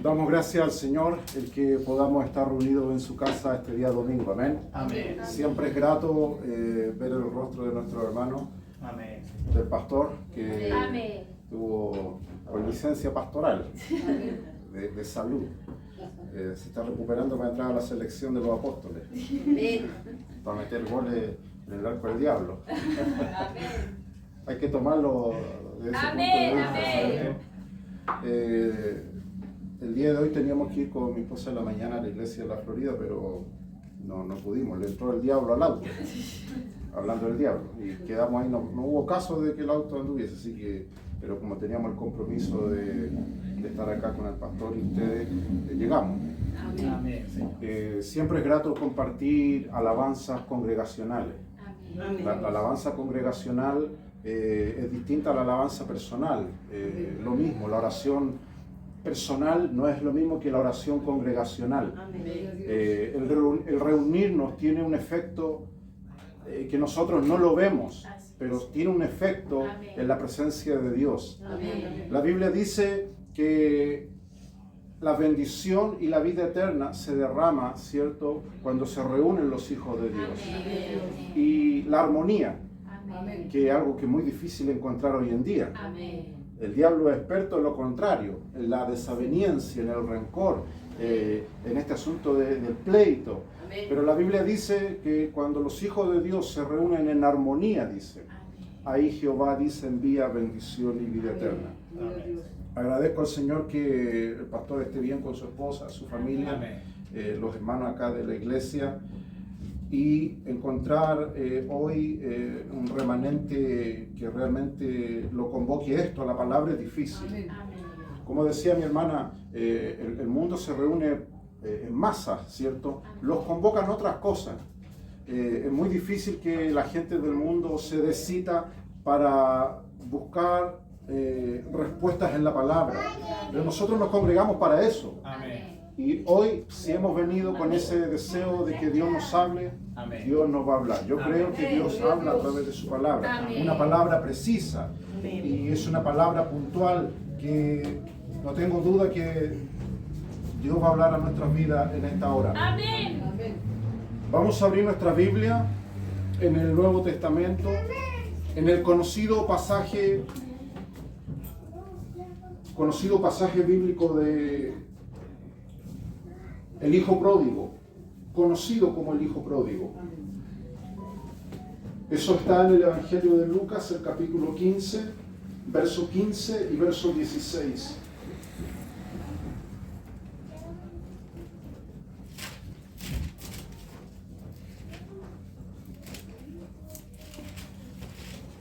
Damos gracias al Señor el que podamos estar reunidos en su casa este día domingo. Amén. Amén. Siempre es grato ver el rostro de nuestro hermano, Amén. del pastor, que Amén. tuvo con licencia pastoral de salud. Se está recuperando para entrar a la selección de los apóstoles, para meter goles en el arco del diablo. Hay que tomarlo de ese Amén, punto de vista. amén. El día de hoy teníamos que ir con mi esposa en la mañana a la iglesia de la Florida, pero no pudimos. Le entró el diablo al auto, hablando del diablo, y quedamos ahí. No hubo caso de que el auto anduviese, así que, pero como teníamos el compromiso de estar acá con el pastor y ustedes, llegamos. Amén, Señor. Siempre es grato compartir alabanzas congregacionales. Amén. La alabanza congregacional es distinta a la alabanza personal. Lo mismo, la oración personal no es lo mismo que la oración congregacional. El reunirnos tiene un efecto que nosotros no lo vemos, pero tiene un efecto en la presencia de Dios. Amén. La Biblia dice que la bendición y la vida eterna se derrama, ¿cierto?, cuando se reúnen los hijos de Dios. Amén. Y la armonía, Amén. que es algo que es muy difícil encontrar hoy en día. Amén. El diablo es experto en lo contrario, en la desaveniencia, en el rencor, en este asunto del pleito. Pero la Biblia dice que cuando los hijos de Dios se reúnen en armonía, dice, ahí Jehová dice envía bendición y vida eterna. Amén. Agradezco al Señor que el pastor esté bien con su esposa, su familia, Amén. los hermanos acá de la iglesia, y encontrar hoy un remanente que realmente lo convoque esto a la palabra es difícil. Amén. Como decía mi hermana, el mundo se reúne en masa, ¿cierto? Los convocan otras cosas. Es muy difícil que la gente del mundo se dé cita para buscar respuestas en la palabra. Pero nosotros nos congregamos para eso. Amén. Y hoy, si hemos venido con ese deseo de que Dios nos hable, Amén. Dios nos va a hablar. Yo creo que Dios habla a través de su palabra. Amén. Una palabra precisa. Y es una palabra puntual que no tengo duda que Dios va a hablar a nuestras vidas en esta hora. Amén. Vamos a abrir nuestra Biblia en el Nuevo Testamento, en el conocido pasaje bíblico de el Hijo Pródigo, conocido como el Hijo Pródigo. Eso está en el Evangelio de Lucas, el capítulo 15, verso 15 y verso 16.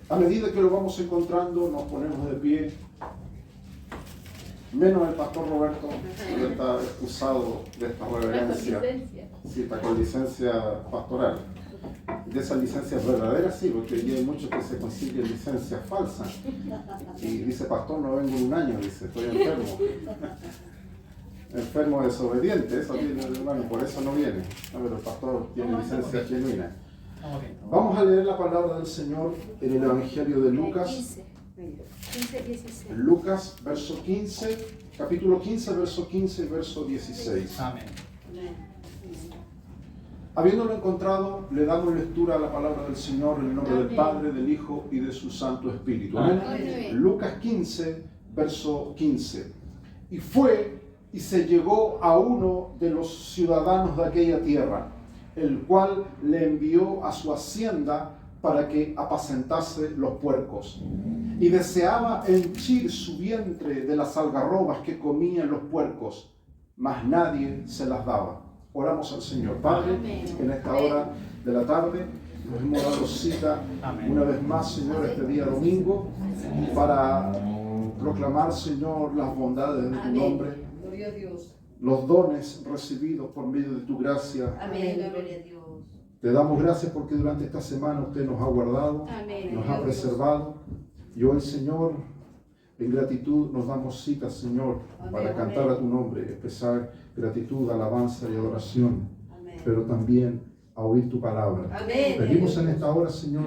A medida que lo vamos encontrando, nos ponemos de pie. Menos el pastor Roberto, que está excusado de esta reverencia. Sí, está con licencia pastoral. De esas licencias verdaderas, sí, porque hoy hay muchos que se consiguen licencias falsas. Y dice, pastor, no vengo en un año, dice, estoy enfermo. Enfermo desobediente, eso tiene el hermano, por eso no viene. No, pero el pastor tiene licencia genuina. Vamos a leer la palabra del Señor en el Evangelio de Lucas. 15, 16. Lucas, verso 15, capítulo 15, verso 15 y verso 16. Amén. Habiéndolo encontrado, le damos lectura a la palabra del Señor en el nombre del Padre, del Hijo y de su Santo Espíritu. Amén. Amén. Lucas 15, verso 15. Y fue y se llegó a uno de los ciudadanos de aquella tierra, el cual le envió a su hacienda para que apacentase los puercos. Y deseaba henchir su vientre de las algarrobas que comían los puercos, mas nadie se las daba. Oramos al Señor. Padre, Amén. en esta hora de la tarde nos hemos dado cita Amén. una vez más, Señor, este día domingo, para proclamar, Señor, las bondades de tu Amén. nombre, Gloria a Dios. los dones recibidos por medio de tu gracia. Amén. Gloria a Dios. Te damos gracias porque durante esta semana usted nos ha guardado, Amén. nos ha preservado. Y hoy, Señor, en gratitud nos damos cita, Señor, para Amén. cantar a tu nombre, expresar gratitud, alabanza y adoración, Amén. pero también a oír tu palabra. Amén. Pedimos en esta hora, Señor,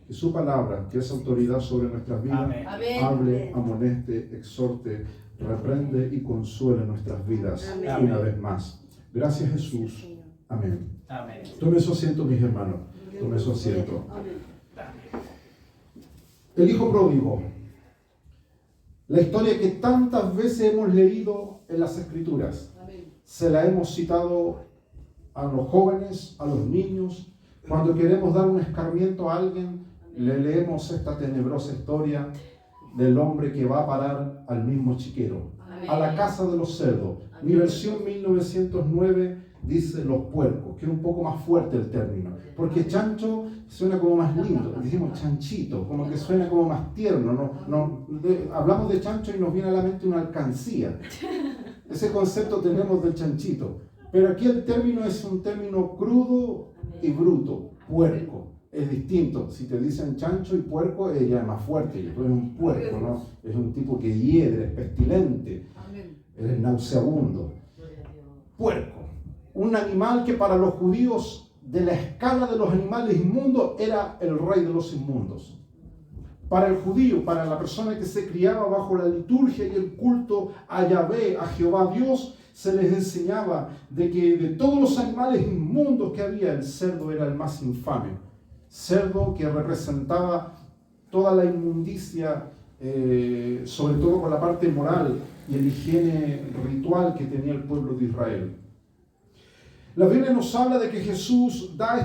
que su palabra, que es autoridad sobre nuestras vidas, Amén. Amén. hable, amoneste, exhorte, reprende y consuele nuestras vidas Amén. una vez más. Gracias, Jesús. Amén. Amén. Tome su asiento, mis hermanos. Tome su asiento. Amén. El hijo pródigo. La historia que tantas veces hemos leído en las Escrituras. Se la hemos citado a los jóvenes, a los niños. Cuando queremos dar un escarmiento a alguien, le leemos esta tenebrosa historia del hombre que va a parar al mismo chiquero, a la casa de los cerdos. Mi versión 1909 dice los puercos, que es un poco más fuerte el término, porque chancho suena como más lindo, decimos chanchito, como que suena como más tierno. Hablamos de chancho y nos viene a la mente una alcancía. Ese concepto tenemos del chanchito. Pero aquí el término es un término crudo y bruto, puerco. Es distinto. Si te dicen chancho y puerco, ella es más fuerte. Tú eres un puerco, ¿no? Es un tipo que hiede, es pestilente, eres nauseabundo. Puerco. Un animal que para los judíos de la escala de los animales inmundos era el rey de los inmundos. Para el judío, para la persona que se criaba bajo la liturgia y el culto a Yahvé, a Jehová Dios, se les enseñaba de que de todos los animales inmundos que había, el cerdo era el más infame. Cerdo que representaba toda la inmundicia, sobre todo por la parte moral y el higiene ritual que tenía el pueblo de Israel. La Biblia nos habla de que Jesús da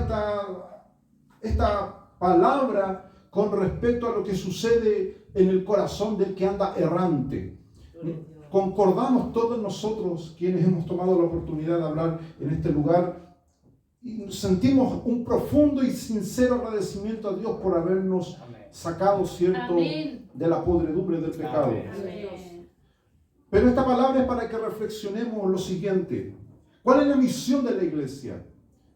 esta palabra con respecto a lo que sucede en el corazón del que anda errante. Concordamos todos nosotros, quienes hemos tomado la oportunidad de hablar en este lugar, y sentimos un profundo y sincero agradecimiento a Dios por habernos sacado, ¿cierto?, de la podredumbre del pecado. Amén. Pero esta palabra es para que reflexionemos lo siguiente. ¿Cuál es la misión de la iglesia?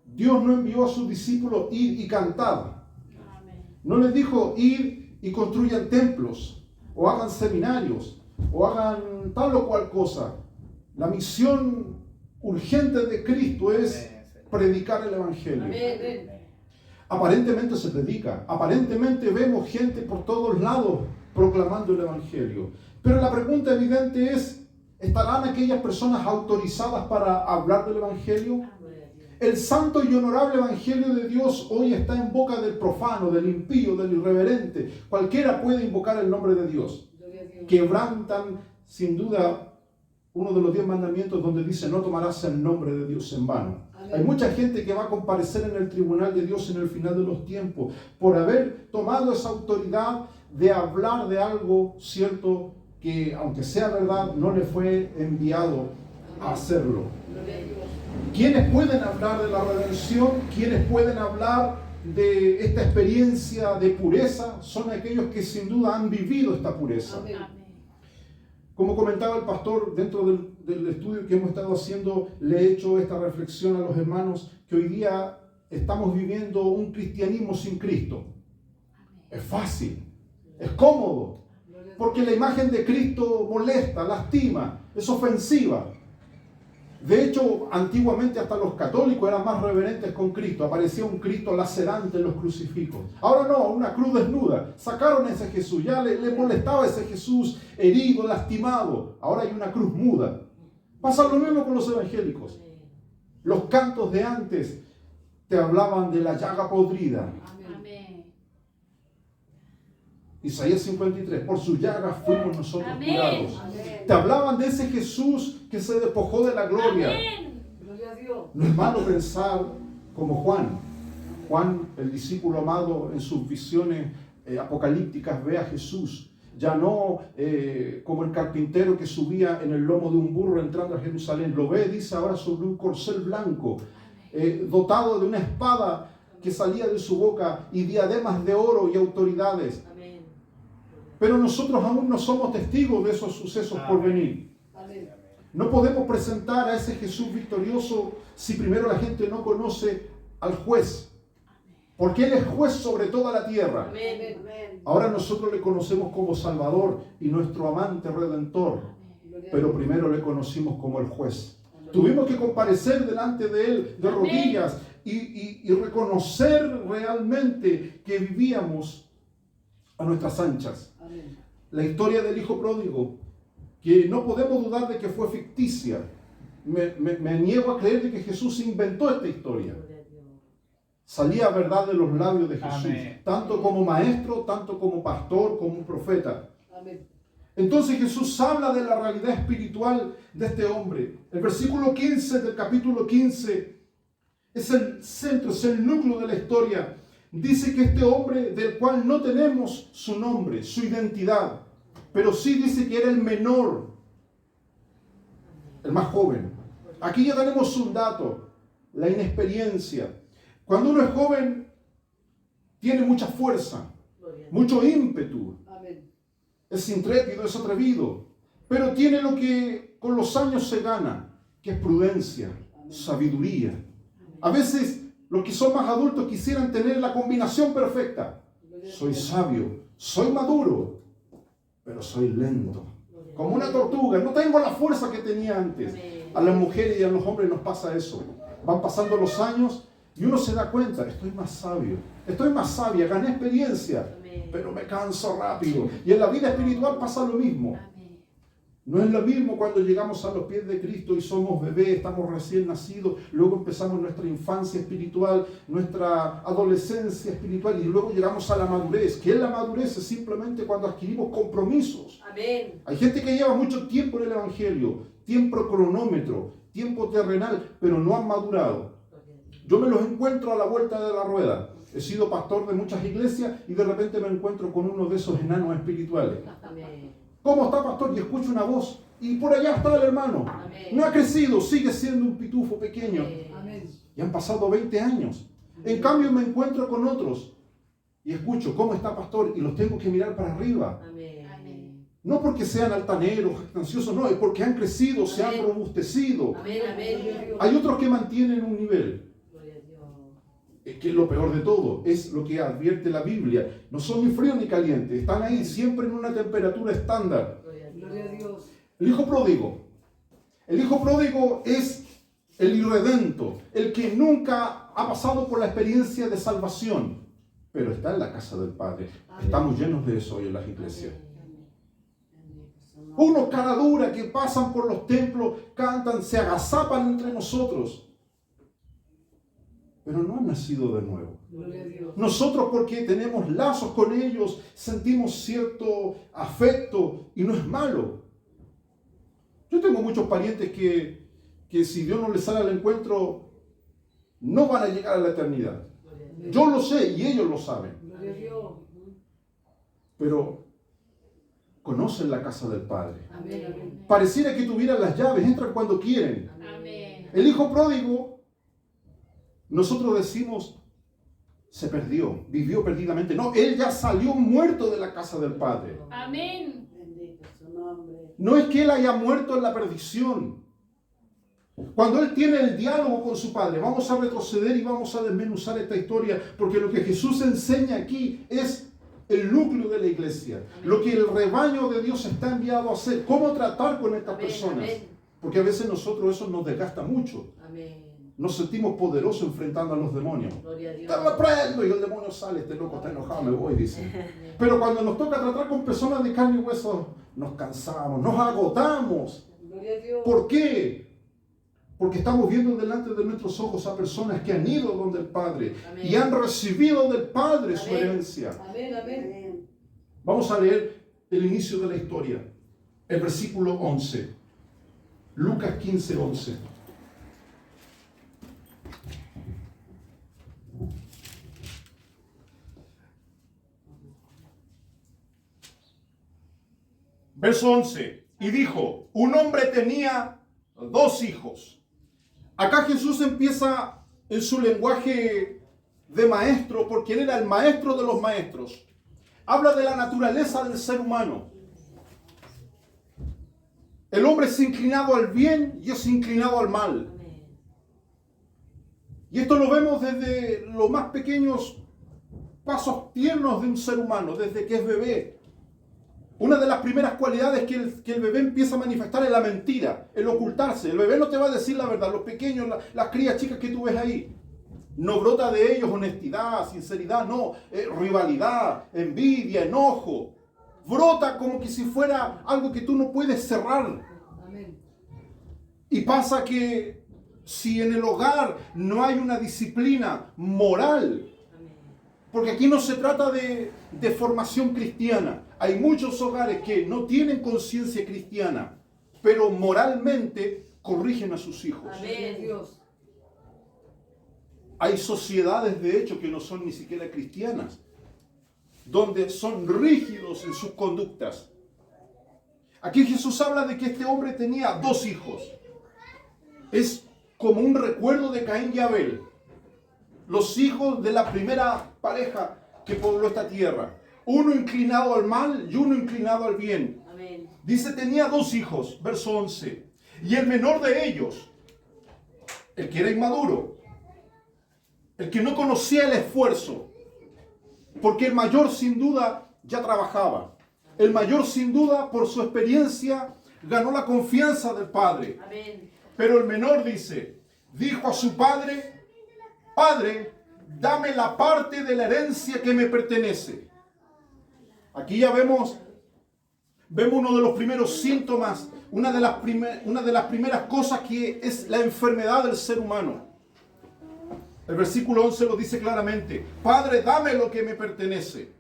Dios no envió a sus discípulos ir y cantar. No les dijo ir y construyan templos, o hagan seminarios, o hagan tal o cual cosa. La misión urgente de Cristo es predicar el Evangelio. Amén. Aparentemente se predica, aparentemente vemos gente por todos lados proclamando el Evangelio. Pero la pregunta evidente es, ¿estarán aquellas personas autorizadas para hablar del Evangelio? El santo y honorable Evangelio de Dios hoy está en boca del profano, del impío, del irreverente. Cualquiera puede invocar el nombre de Dios. Quebrantan, sin duda, uno de los 10 mandamientos donde dice, no tomarás el nombre de Dios en vano. Hay mucha gente que va a comparecer en el tribunal de Dios en el final de los tiempos por haber tomado esa autoridad de hablar de algo cierto que, aunque sea verdad, no le fue enviado a hacerlo. ¿Quiénes pueden hablar de la redención? ¿Quiénes pueden hablar de esta experiencia de pureza? Son aquellos que sin duda han vivido esta pureza. Como comentaba el pastor, dentro del estudio que hemos estado haciendo, le he hecho esta reflexión a los hermanos, que hoy día estamos viviendo un cristianismo sin Cristo. Es fácil, es cómodo, porque la imagen de Cristo molesta, lastima, es ofensiva. De hecho, antiguamente hasta los católicos eran más reverentes con Cristo. Aparecía un Cristo lacerante en los crucifijos. Ahora no, una cruz desnuda. Sacaron a ese Jesús. Ya le molestaba ese Jesús herido, lastimado. Ahora hay una cruz muda. Pasa lo mismo con los evangélicos. Los cantos de antes te hablaban de la llaga podrida. Isaías 53, por sus llagas fuimos nosotros curados. Te hablaban de ese Jesús que se despojó de la gloria. No es malo pensar como Juan. Juan, el discípulo amado, en sus visiones apocalípticas ve a Jesús. Ya no como el carpintero que subía en el lomo de un burro entrando a Jerusalén. Lo ve, dice, ahora sobre un corcel blanco, dotado de una espada que salía de su boca y diademas de oro y autoridades. Pero nosotros aún no somos testigos de esos sucesos por venir. No podemos presentar a ese Jesús victorioso si primero la gente no conoce al juez. Porque Él es juez sobre toda la tierra. Ahora nosotros le conocemos como Salvador y nuestro amante Redentor. Pero primero le conocimos como el juez. Tuvimos que comparecer delante de Él de rodillas y reconocer realmente que vivíamos a nuestras anchas. Amén. La historia del hijo pródigo, que no podemos dudar de que fue ficticia. Me niego a creer de que Jesús inventó esta historia. Salía verdad de los labios de Jesús, Amén. tanto como maestro, tanto como pastor, como profeta. Amén. Entonces Jesús habla de la realidad espiritual de este hombre. El versículo 15 del capítulo 15 es el centro, es el núcleo de la historia. Dice que este hombre, del cual no tenemos su nombre, su identidad, pero sí dice que era el menor, el más joven. Aquí ya tenemos un dato, la inexperiencia. Cuando uno es joven, tiene mucha fuerza, mucho ímpetu, Amén. es intrépido, es atrevido, pero tiene lo que con los años se gana, que es prudencia, sabiduría. A veces los que son más adultos quisieran tener la combinación perfecta. Soy sabio, soy maduro, pero soy lento. Como una tortuga, no tengo la fuerza que tenía antes. A las mujeres y a los hombres nos pasa eso. Van pasando los años y uno se da cuenta, estoy más sabio, estoy más sabia, gané experiencia, pero me canso rápido. Y en la vida espiritual pasa lo mismo. No es lo mismo cuando llegamos a los pies de Cristo y somos bebés, estamos recién nacidos, luego empezamos nuestra infancia espiritual, nuestra adolescencia espiritual y luego llegamos a la madurez. ¿Qué es la madurez? Es simplemente cuando adquirimos compromisos. Amén. Hay gente que lleva mucho tiempo en el Evangelio, tiempo cronómetro, tiempo terrenal, pero no han madurado. Yo me los encuentro a la vuelta de la rueda. He sido pastor de muchas iglesias y de repente me encuentro con uno de esos enanos espirituales. Amén. ¿Cómo está, pastor? Y escucho una voz. Y por allá está el hermano. Amén. No ha crecido, sigue siendo un pitufo pequeño. Amén. Y han pasado 20 años. En cambio me encuentro con otros. Y escucho, ¿cómo está, pastor? Y los tengo que mirar para arriba. Amén. No porque sean altaneros, jactanciosos, no. Es porque han crecido, se han Amén. robustecido. Amén. Amén. Hay otros que mantienen un nivel. Gloria a Dios. Que es lo peor de todo, es lo que advierte la Biblia. No son ni fríos ni calientes, están ahí siempre en una temperatura estándar. Gloria a Dios. El hijo pródigo es el irredento, el que nunca ha pasado por la experiencia de salvación, pero está en la casa del Padre. Estamos llenos de eso hoy en las iglesias. Unos cara dura que pasan por los templos, cantan, se agazapan entre nosotros, pero no han nacido de nuevo. Gloria a Dios. Nosotros, porque tenemos lazos con ellos, sentimos cierto afecto y no es malo. Yo tengo muchos parientes que si Dios no les sale al encuentro, no van a llegar a la eternidad. Yo lo sé y ellos lo saben. Gloria a Dios. Pero conocen la casa del Padre. Amén. Amén. Pareciera que tuvieran las llaves, entran cuando quieren. Amén. El hijo pródigo, nosotros decimos, se perdió, vivió perdidamente. No, él ya salió muerto de la casa del Padre. Amén. Bendito su nombre. No es que él haya muerto en la perdición. Cuando él tiene el diálogo con su Padre, vamos a retroceder y vamos a desmenuzar esta historia, porque lo que Jesús enseña aquí es el núcleo de la iglesia, lo que el rebaño de Dios está enviado a hacer, cómo tratar con estas personas. Amén. Porque a veces nosotros eso nos desgasta mucho. Amén. Nos sentimos poderosos enfrentando a los demonios. Gloria a Dios. Te reprendo y el demonio sale, este loco está enojado, me voy, dice. Pero cuando nos toca tratar con personas de carne y hueso, nos cansamos, nos agotamos. Gloria a Dios. ¿Por qué? Porque estamos viendo delante de nuestros ojos a personas que han ido donde el Padre Amén. y han recibido del Padre su Amén. herencia. Amén. Amén. Vamos a leer el inicio de la historia, el versículo 11. Lucas 15, 11. Verso 11. Y dijo, un hombre tenía 2 hijos. Acá Jesús empieza en su lenguaje de maestro, porque él era el maestro de los maestros. Habla de la naturaleza del ser humano. El hombre es inclinado al bien y es inclinado al mal. Y esto lo vemos desde los más pequeños pasos tiernos de un ser humano, desde que es bebé. Una de las primeras cualidades que el bebé empieza a manifestar es la mentira, el ocultarse. El bebé no te va a decir la verdad. Los pequeños, las crías chicas que tú ves ahí, No brota de ellos honestidad, sinceridad, no, rivalidad, envidia, enojo. Brota como que si fuera algo que tú no puedes cerrar. Amén. Y pasa que si en el hogar no hay una disciplina moral, porque aquí no se trata de formación cristiana. Hay muchos hogares que no tienen conciencia cristiana, pero moralmente corrigen a sus hijos. Amén. Dios. Hay sociedades, de hecho, que no son ni siquiera cristianas, donde son rígidos en sus conductas. Aquí Jesús habla de que este hombre tenía 2 hijos. Es como un recuerdo de Caín y Abel, los hijos de la primera pareja que pobló esta tierra. Uno inclinado al mal y uno inclinado al bien. Amén. Dice, tenía 2 hijos, verso 11. Y el menor de ellos, el que era inmaduro, el que no conocía el esfuerzo, porque el mayor sin duda ya trabajaba. El mayor sin duda por su experiencia ganó la confianza del padre. Amén. Pero el menor dijo a su padre, Padre, dame la parte de la herencia que me pertenece. Aquí ya vemos uno de los primeros síntomas, una de las primeras cosas que es la enfermedad del ser humano. El versículo 11 lo dice claramente, Padre, dame lo que me pertenece.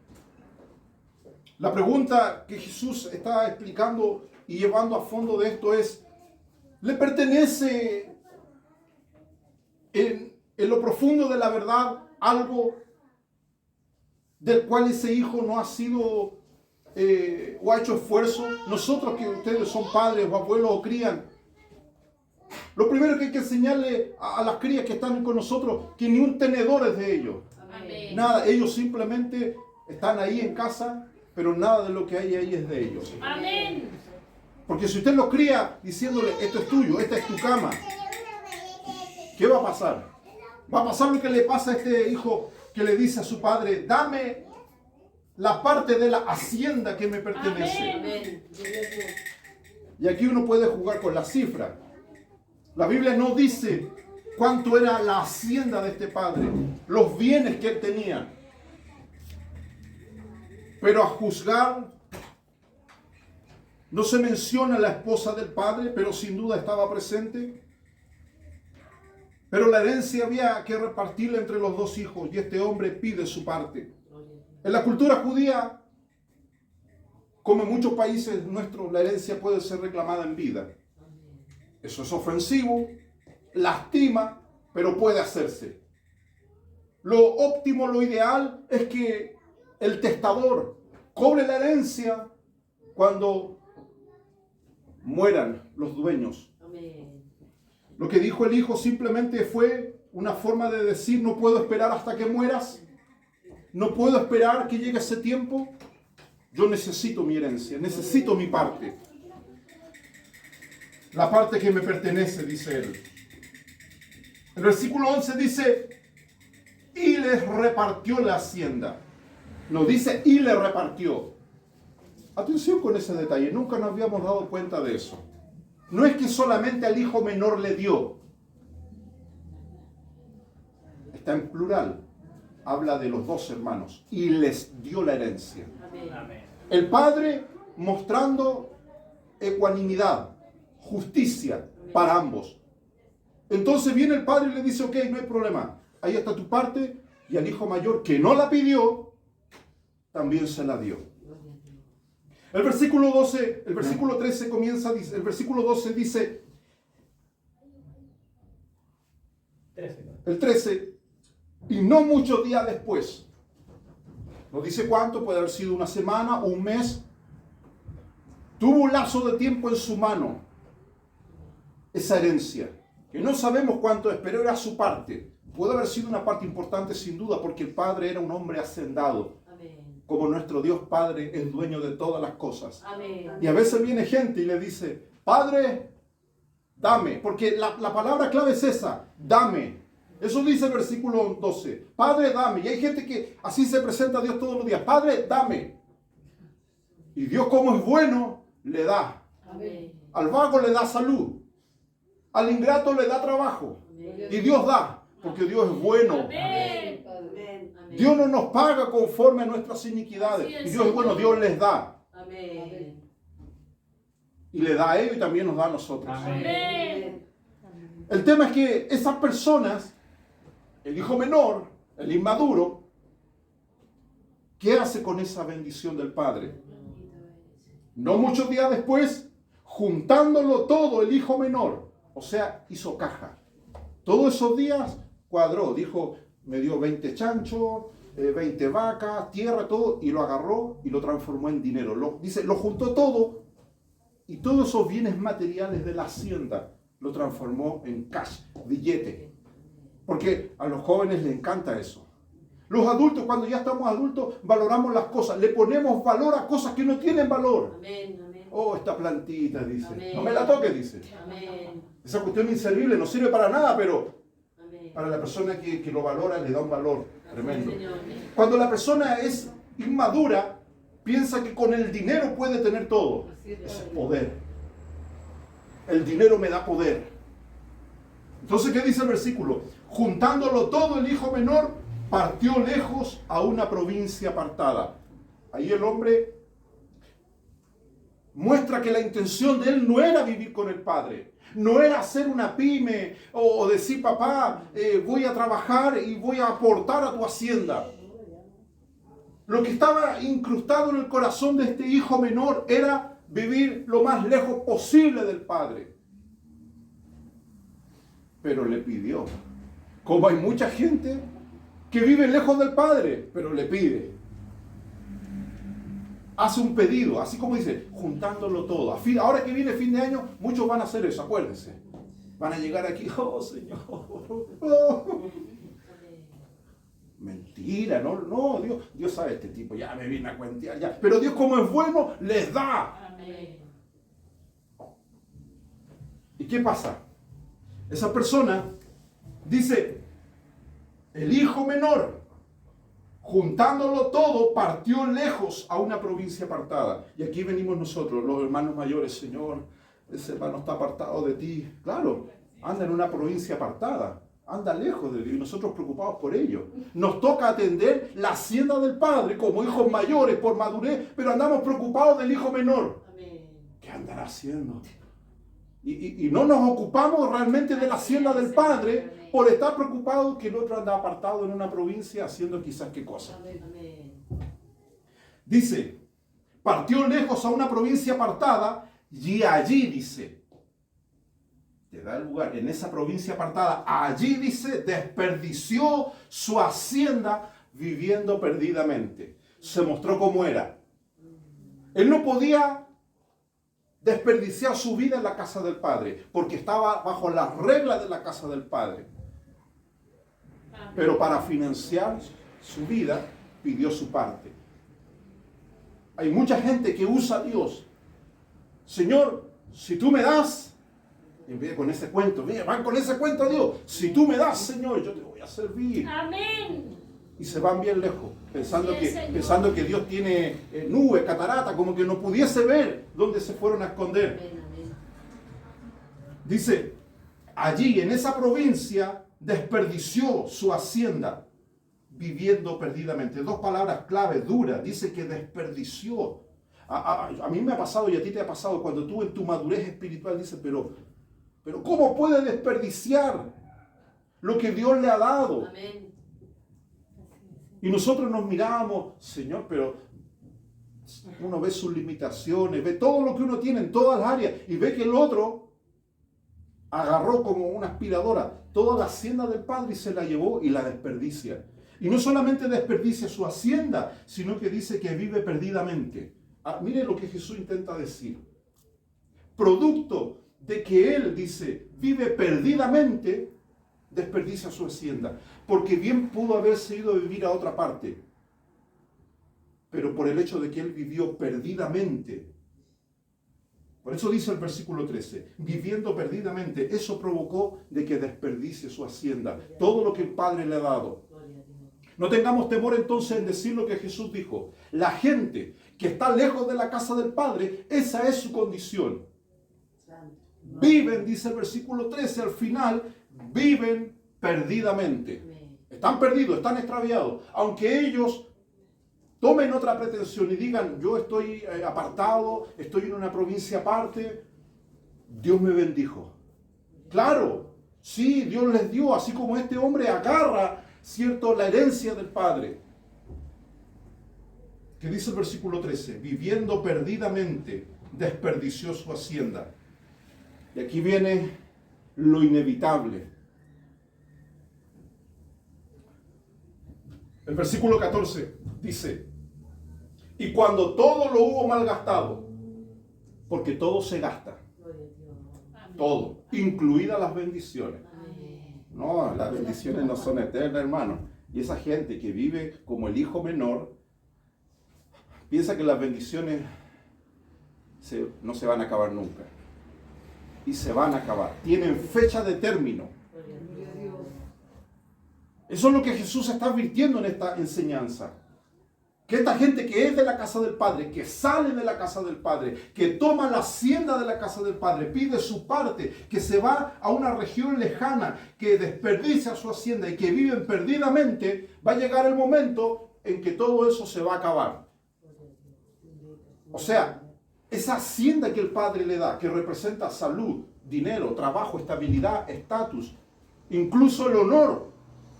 La pregunta que Jesús está explicando y llevando a fondo de esto es, ¿le pertenece en lo profundo de la verdad algo del cual ese hijo no ha sido o ha hecho esfuerzo? Nosotros que ustedes son padres o abuelos o crían, lo primero que hay que enseñarle a las crías que están con nosotros, que ni un tenedor es de ellos. Amén. Nada, ellos simplemente están ahí en casa, pero nada de lo que hay ahí es de ellos. Amén. Porque si usted los cría diciéndole, esto es tuyo, esta es tu cama, ¿qué va a pasar? Va a pasar lo que le pasa a este hijo que le dice a su padre, dame la parte de la hacienda que me pertenece. Amén. Gloria a Dios. Y aquí uno puede jugar con las cifras. La Biblia no dice cuánto era la hacienda de este padre, los bienes que él tenía. Pero a juzgar, no se menciona la esposa del padre, pero sin duda estaba presente. Pero la herencia había que repartirla entre los 2 hijos y este hombre pide su parte. En la cultura judía, como en muchos países nuestros, la herencia puede ser reclamada en vida. Eso es ofensivo, lastima, pero puede hacerse. Lo óptimo, lo ideal es que el testador cobre la herencia cuando mueran los dueños. Amén. Lo que dijo el hijo simplemente fue una forma de decir, no puedo esperar hasta que mueras, no puedo esperar que llegue ese tiempo, yo necesito mi herencia, necesito mi parte. La parte que me pertenece, dice él. El versículo 11 dice, y les repartió la hacienda. No dice, y le repartió. Atención con ese detalle, nunca nos habíamos dado cuenta de eso. No es que solamente al hijo menor le dio. Está en plural. Habla de los 2 hermanos. Y les dio la herencia. Amén. El padre mostrando ecuanimidad, justicia para ambos. Entonces viene el padre y le dice, ok, no hay problema. Ahí está tu parte. Y al hijo mayor que no la pidió, también se la dio. El versículo 13 comienza, el versículo 12 dice, el 13, y no muchos días después, no dice cuánto, puede haber sido una semana o un mes, tuvo un lazo de tiempo en su mano, esa herencia, que no sabemos cuánto es, pero era su parte. Puede haber sido una parte importante sin duda, porque el padre era un hombre hacendado. Como nuestro Dios Padre es dueño de todas las cosas. Amén. Y a veces viene gente y le dice, Padre, dame. Porque la palabra clave es esa, dame. Eso dice el versículo 12. Padre, dame. Y hay gente que así se presenta a Dios todos los días. Padre, dame. Y Dios, como es bueno, le da. Amén. Al vago le da salud. Al ingrato le da trabajo. Amén. Y Dios da. porque Dios es bueno. Amén. Amén. Dios no nos paga conforme a nuestras iniquidades. Así es, Y Dios es bueno, Señor. Dios les da. Amén. Y le da a ellos y también nos da a nosotros. Amén. El tema es que esas personas, el hijo menor, el inmaduro, ¿qué hace con esa bendición del Padre? No muchos días después, juntándolo todo el hijo menor, o sea, hizo caja. Todos esos días cuadró, dijo, me dio 20 chanchos, 20 vacas, tierra, todo, y lo agarró y lo transformó en dinero. Dice, lo juntó todo y todos esos bienes materiales de la hacienda lo transformó en cash, billete. Porque a los jóvenes les encanta eso. Los adultos, cuando ya estamos adultos, valoramos las cosas, le ponemos valor a cosas que no tienen valor. Amén. Amén. Oh, esta plantita, dice. Amén. No me la toques, dice. Amén. Esa cuestión inservible no sirve para nada, pero Amén. para la persona que lo valora le da un valor tremendo. Señor. Cuando la persona es inmadura, piensa que con el dinero puede tener todo. Así es, Es Padre. poder. El dinero me da poder. Entonces, ¿qué dice el versículo? Juntándolo todo, el hijo menor partió lejos a una provincia apartada. Ahí el hombre muestra que la intención de él no era vivir con el padre. No era hacer una pyme o decir, papá, voy a trabajar y voy a aportar a tu hacienda. Lo que estaba incrustado en el corazón de este hijo menor era vivir lo más lejos posible del padre. Pero le pidió. Como hay mucha gente que vive lejos del padre, pero le pide. Hace un pedido, así como dice, juntándolo todo. Ahora que viene fin de año, muchos van a hacer eso, acuérdense. Van a llegar aquí, oh Señor, oh. Mentira, no, Dios sabe este tipo, ya me viene a cuentear, ya. Pero Dios, como es bueno, les da. Amén. ¿Y qué pasa? Esa persona dice, el hijo menor, juntándolo todo, partió lejos a una provincia apartada. Y aquí venimos nosotros, los hermanos mayores, Señor, ese hermano está apartado de ti. Claro, anda en una provincia apartada. Anda lejos de Dios y nosotros preocupados por ello. Nos toca atender la hacienda del Padre como hijos mayores por madurez, pero andamos preocupados del hijo menor. Amén. ¿Qué andará haciendo? Y no nos ocupamos realmente de la hacienda del Padre por estar preocupados que el otro anda apartado en una provincia haciendo quizás qué cosa. Amén. Dice, partió lejos a una provincia apartada y allí dice, te da el lugar, en esa provincia apartada, allí dice, desperdició su hacienda viviendo perdidamente. Se mostró cómo era. Él no podía desperdiciar su vida en la casa del Padre, porque estaba bajo las reglas de la casa del Padre. Pero para financiar su vida, pidió su parte. Hay mucha gente que usa a Dios. Señor, si tú me das, en vez de con ese cuento, mira, van con ese cuento a Dios. Si tú me das, Señor, yo te voy a servir. Amén. Y se van bien lejos, pensando Así es, Señor. que Dios tiene nubes, catarata, como que no pudiese ver dónde se fueron a esconder. Amén. Amén. Dice, allí en esa provincia desperdició su hacienda viviendo perdidamente. Dos palabras clave, duras. Dice que desperdició. A mí me ha pasado y a ti te ha pasado cuando tú en tu madurez espiritual dices, pero ¿cómo puede desperdiciar lo que Dios le ha dado? Amén. Y nosotros nos miramos, Señor, pero uno ve sus limitaciones, ve todo lo que uno tiene en todas las áreas y ve que el otro agarró como una aspiradora toda la hacienda del Padre y se la llevó y la desperdicia. Y no solamente desperdicia su hacienda, sino que dice que vive perdidamente. Mire lo que Jesús intenta decir. Producto de que Él dice, vive perdidamente, desperdicia su hacienda. Porque bien pudo haberse ido a vivir a otra parte. Pero por el hecho de que Él vivió perdidamente. Por eso dice el versículo 13, viviendo perdidamente, eso provocó de que desperdicie su hacienda. Todo lo que el Padre le ha dado. Gloria a Dios. No tengamos temor entonces en decir lo que Jesús dijo. La gente que está lejos de la casa del Padre, esa es su condición. Santo. Viven, dice el versículo 13 al final, viven perdidamente. Amén. Están perdidos, están extraviados. Aunque ellos tomen otra pretensión y digan, yo estoy apartado, estoy en una provincia aparte, Dios me bendijo. Claro, sí, Dios les dio, así como este hombre agarra, ¿cierto?, la herencia del Padre. ¿Qué dice el versículo 13? Viviendo perdidamente, desperdició su hacienda. Y aquí viene lo inevitable. El versículo 14 dice, y cuando todo lo hubo malgastado, porque todo se gasta, Gloria a Dios. todo, incluidas las bendiciones. Amén. No, las bendiciones no son eternas, hermano. Y esa gente que vive como el hijo menor, piensa que las bendiciones no se van a acabar nunca. Y se van a acabar. Tienen fecha de término. Gloria a Dios. Eso es lo que Jesús está advirtiendo en esta enseñanza. Que esta gente que es de la casa del Padre, que sale de la casa del Padre, que toma la hacienda de la casa del Padre, pide su parte, que se va a una región lejana, que desperdicia su hacienda y que viven perdidamente, va a llegar el momento en que todo eso se va a acabar. O sea, esa hacienda que el Padre le da, que representa salud, dinero, trabajo, estabilidad, estatus, incluso el honor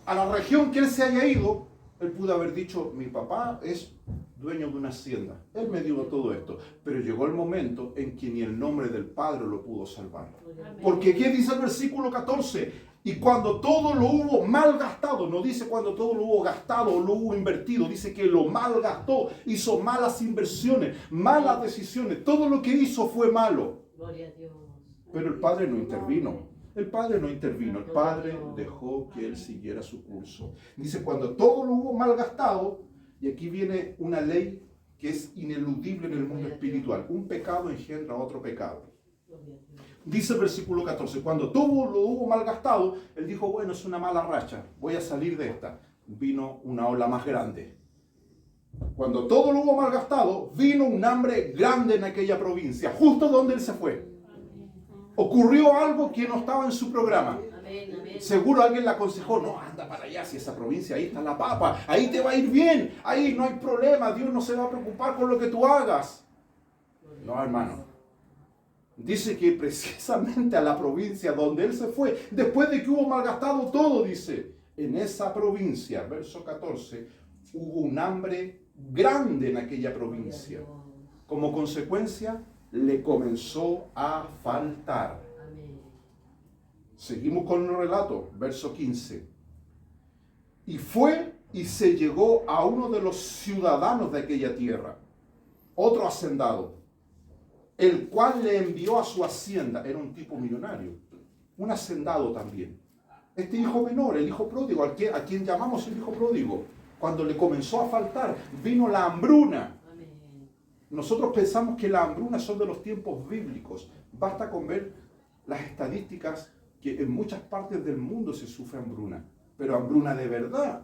a la región que él se haya ido, él pudo haber dicho, mi papá es dueño de una hacienda. Él me dio todo esto. Pero llegó el momento en que ni el nombre del Padre lo pudo salvar. Porque ¿qué dice el versículo 14? Y cuando todo lo hubo malgastado, no dice cuando todo lo hubo gastado o lo hubo invertido, dice que lo malgastó, hizo malas inversiones, malas decisiones. Todo lo que hizo fue malo. Gloria a Dios. Pero el Padre no intervino. El Padre no intervino, el Padre dejó que él siguiera su curso. Dice, cuando todo lo hubo malgastado, y aquí viene una ley que es ineludible en el mundo espiritual, un pecado engendra otro pecado. Dice el versículo 14, cuando todo lo hubo malgastado, él dijo, bueno, es una mala racha, voy a salir de esta. Vino una ola más grande. Cuando todo lo hubo malgastado, vino un hambre grande en aquella provincia, justo donde él se fue. Ocurrió algo que no estaba en su programa. Amén, amén. Seguro alguien le aconsejó, no, anda para allá, si esa provincia, ahí está la papa, ahí te va a ir bien, ahí no hay problema, Dios no se va a preocupar por lo que tú hagas. No, hermano. Dice que precisamente a la provincia donde él se fue, después de que hubo malgastado todo, dice, en esa provincia, verso 14, hubo un hambre grande en aquella provincia. Como consecuencia, le comenzó a faltar. Amén. Seguimos con el relato, verso 15. Y fue y se llegó a uno de los ciudadanos de aquella tierra, otro hacendado, el cual le envió a su hacienda. Era un tipo millonario, un hacendado también. Este hijo menor, el hijo pródigo, a quien llamamos el hijo pródigo, cuando le comenzó a faltar, vino la hambruna. Nosotros pensamos que la hambruna son de los tiempos bíblicos. Basta con ver las estadísticas que en muchas partes del mundo se sufre hambruna. Pero hambruna de verdad.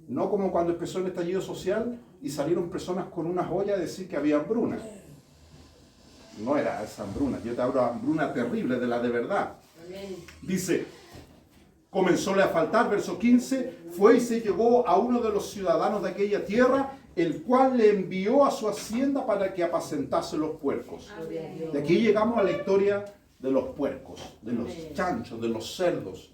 No como cuando empezó el estallido social y salieron personas con una olla a decir que había hambruna. No era esa hambruna. Yo te hablo de hambruna terrible, de la de verdad. Dice, comenzóle a faltar, verso 15, fue y se llegó a uno de los ciudadanos de aquella tierra, el cual le envió a su hacienda para que apacentase los puercos. De aquí llegamos a la historia de los puercos, de los chanchos, de los cerdos.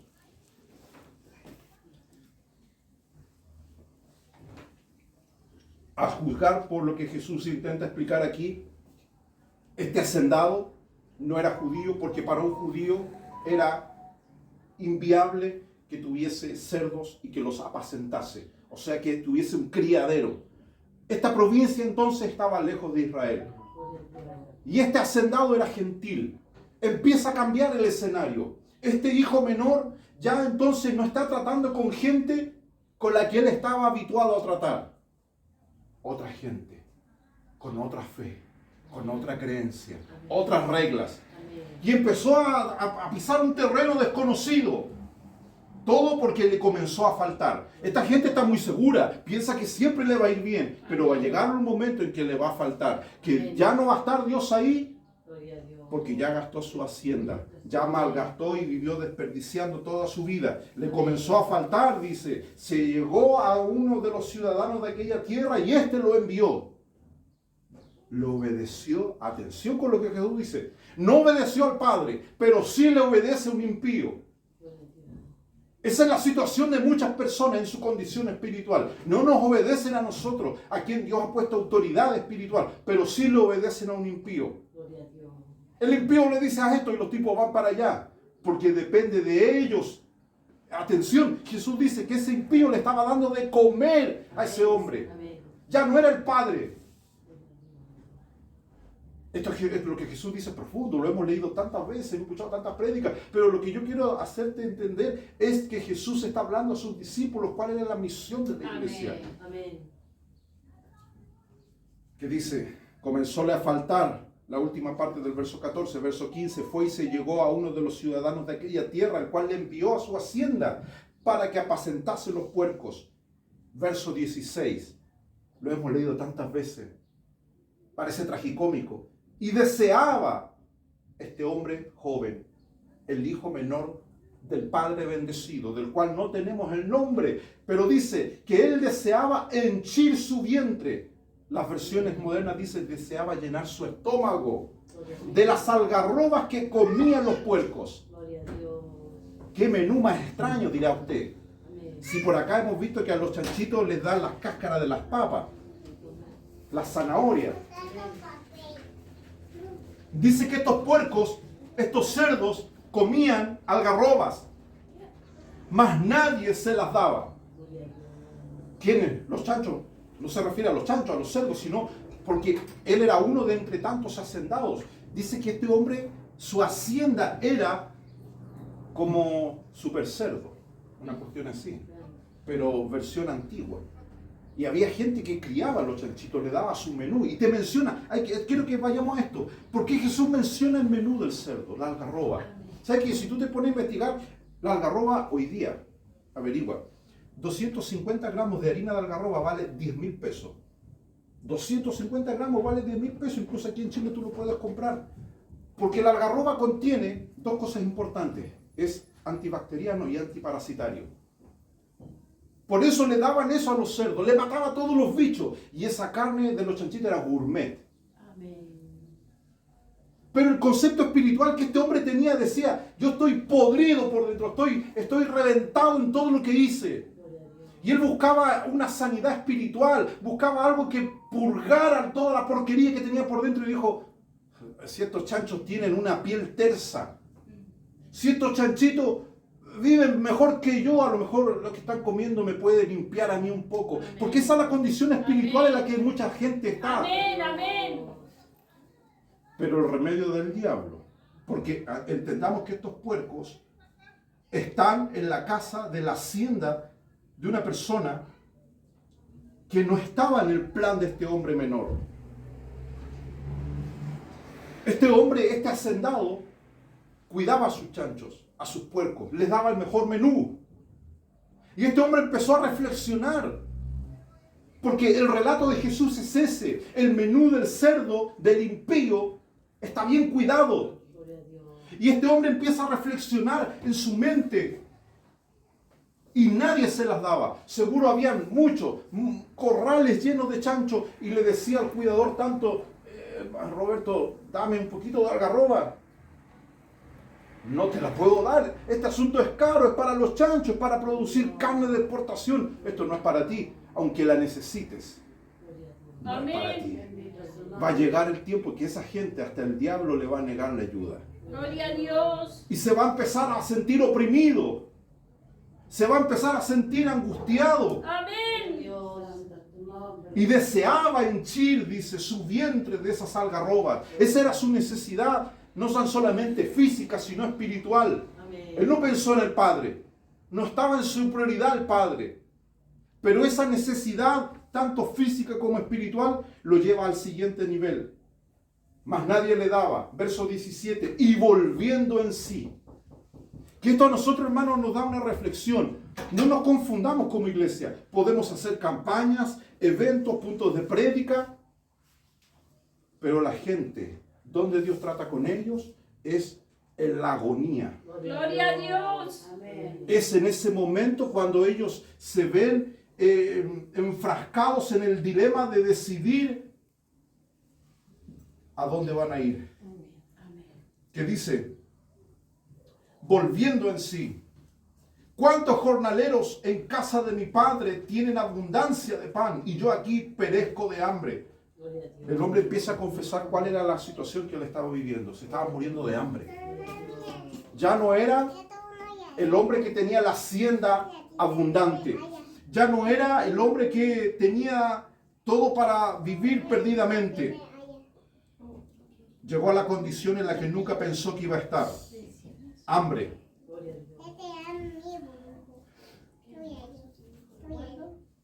A juzgar por lo que Jesús intenta explicar aquí, este hacendado no era judío, porque para un judío era inviable que tuviese cerdos y que los apacentase, o sea que tuviese un criadero. Esta provincia entonces estaba lejos de Israel. Y este hacendado era gentil. Empieza a cambiar el escenario. Este hijo menor ya entonces no está tratando con gente con la que él estaba habituado a tratar. Otra gente, con otra fe, con otra creencia, otras reglas. Y empezó a pisar un terreno desconocido. Todo porque le comenzó a faltar. Esta gente está muy segura, piensa que siempre le va a ir bien, pero va a llegar un momento en que le va a faltar, que ya no va a estar Dios ahí. porque ya gastó su hacienda, ya malgastó y vivió desperdiciando toda su vida. Le comenzó a faltar, dice, se llegó a uno de los ciudadanos de aquella tierra y éste lo envió. Lo obedeció, atención con lo que Jesús dice, no obedeció al Padre, pero sí le obedece a un impío. Esa es la situación de muchas personas en su condición espiritual. No nos obedecen a nosotros, a quien Dios ha puesto autoridad espiritual, pero sí le obedecen a un impío. El impío le dice a esto y los tipos van para allá, porque depende de ellos. Atención, Jesús dice que ese impío le estaba dando de comer a ese hombre. Ya no era el Padre. Esto es lo que Jesús dice profundo, lo hemos leído tantas veces, hemos escuchado tantas prédicas, pero lo que yo quiero hacerte entender es que Jesús está hablando a sus discípulos cuál era la misión de la iglesia. Amén. Que dice, comenzóle a faltar, la última parte del verso 14, verso 15, fue y se llegó a uno de los ciudadanos de aquella tierra, el cual le envió a su hacienda para que apacentase los puercos. Verso 16, lo hemos leído tantas veces, parece tragicómico. Y deseaba este hombre joven, el hijo menor del Padre bendecido, del cual no tenemos el nombre, pero dice que él deseaba henchir su vientre. Las versiones modernas dicen deseaba llenar su estómago de las algarrobas que comían los puercos. Qué menú más extraño, dirá usted. Si por acá hemos visto que a los chanchitos les dan las cáscaras de las papas, las zanahorias. Dice que estos puercos, estos cerdos, comían algarrobas, mas nadie se las daba. ¿Quiénes? Los chanchos. No se refiere a los chanchos, a los cerdos, sino porque él era uno de entre tantos hacendados. Dice que este hombre, su hacienda era como super cerdo, una cuestión así, pero versión antigua. Y había gente que criaba a los chanchitos, le daba su menú. Y te menciona, quiero que vayamos a esto. ¿Por qué Jesús menciona el menú del cerdo, la algarroba? ¿Sabes que si tú te pones a investigar, la algarroba hoy día, averigua, 250 gramos de harina de algarroba vale 10.000 pesos. 250 gramos vale 10.000 pesos, incluso aquí en Chile tú lo puedes comprar. Porque la algarroba contiene dos cosas importantes. Es antibacteriano y antiparasitario. Por eso le daban eso a los cerdos, le mataba a todos los bichos. Y esa carne de los chanchitos era gourmet. Amén. Pero el concepto espiritual que este hombre tenía decía, yo estoy podrido por dentro, estoy reventado en todo lo que hice. Y él buscaba una sanidad espiritual, buscaba algo que purgara toda la porquería que tenía por dentro. Y dijo, si estos chanchos tienen una piel tersa, si estos chanchitos viven mejor que yo, a lo mejor lo que están comiendo me puede limpiar a mí un poco. Amén. Porque esa es la condición espiritual en la que mucha gente está. Amén, amén. Pero el remedio del diablo, porque entendamos que estos puercos están en la casa de la hacienda de una persona que no estaba en el plan de este hombre menor. Este hombre, este hacendado, cuidaba a sus chanchos, a sus puercos, les daba el mejor menú. Y este hombre empezó a reflexionar, porque el relato de Jesús es ese, el menú del cerdo, del impío, está bien cuidado. Y este hombre empieza a reflexionar en su mente, y nadie se las daba. Seguro habían muchos corrales llenos de chanchos, y le decía al cuidador tanto, Roberto, dame un poquito de algarroba. No te la puedo dar, este asunto es caro, es para los chanchos, para producir carne de exportación. Esto no es para ti, aunque la necesites. No es para ti. Va a llegar el tiempo que esa gente, hasta el diablo, le va a negar la ayuda. Gloria a Dios. Y se va a empezar a sentir oprimido. Se va a empezar a sentir angustiado. Amén. Y deseaba henchir, dice, su vientre de esas algarrobas. Esa era su necesidad. No son solamente física, sino espiritual. Amén. Él no pensó en el Padre. No estaba en su prioridad el Padre. Pero esa necesidad, tanto física como espiritual, lo lleva al siguiente nivel. Mas nadie le daba. Verso 17. Y volviendo en sí. Que esto a nosotros, hermanos, nos da una reflexión. No nos confundamos como iglesia. Podemos hacer campañas, eventos, puntos de prédica. Pero la gente donde Dios trata con ellos es en la agonía. Gloria a Dios. Amén. Es en ese momento cuando ellos se ven enfrascados en el dilema de decidir a dónde van a ir. Amén. Que dice, volviendo en sí, ¿cuántos jornaleros en casa de mi padre tienen abundancia de pan y yo aquí perezco de hambre? Gloria a Dios. El hombre empieza a confesar cuál era la situación que él estaba viviendo. Se estaba muriendo de hambre. Ya no era el hombre que tenía la hacienda abundante. Ya no era el hombre que tenía todo para vivir perdidamente. Llegó a la condición en la que nunca pensó que iba a estar. Hambre. Gloria a Dios.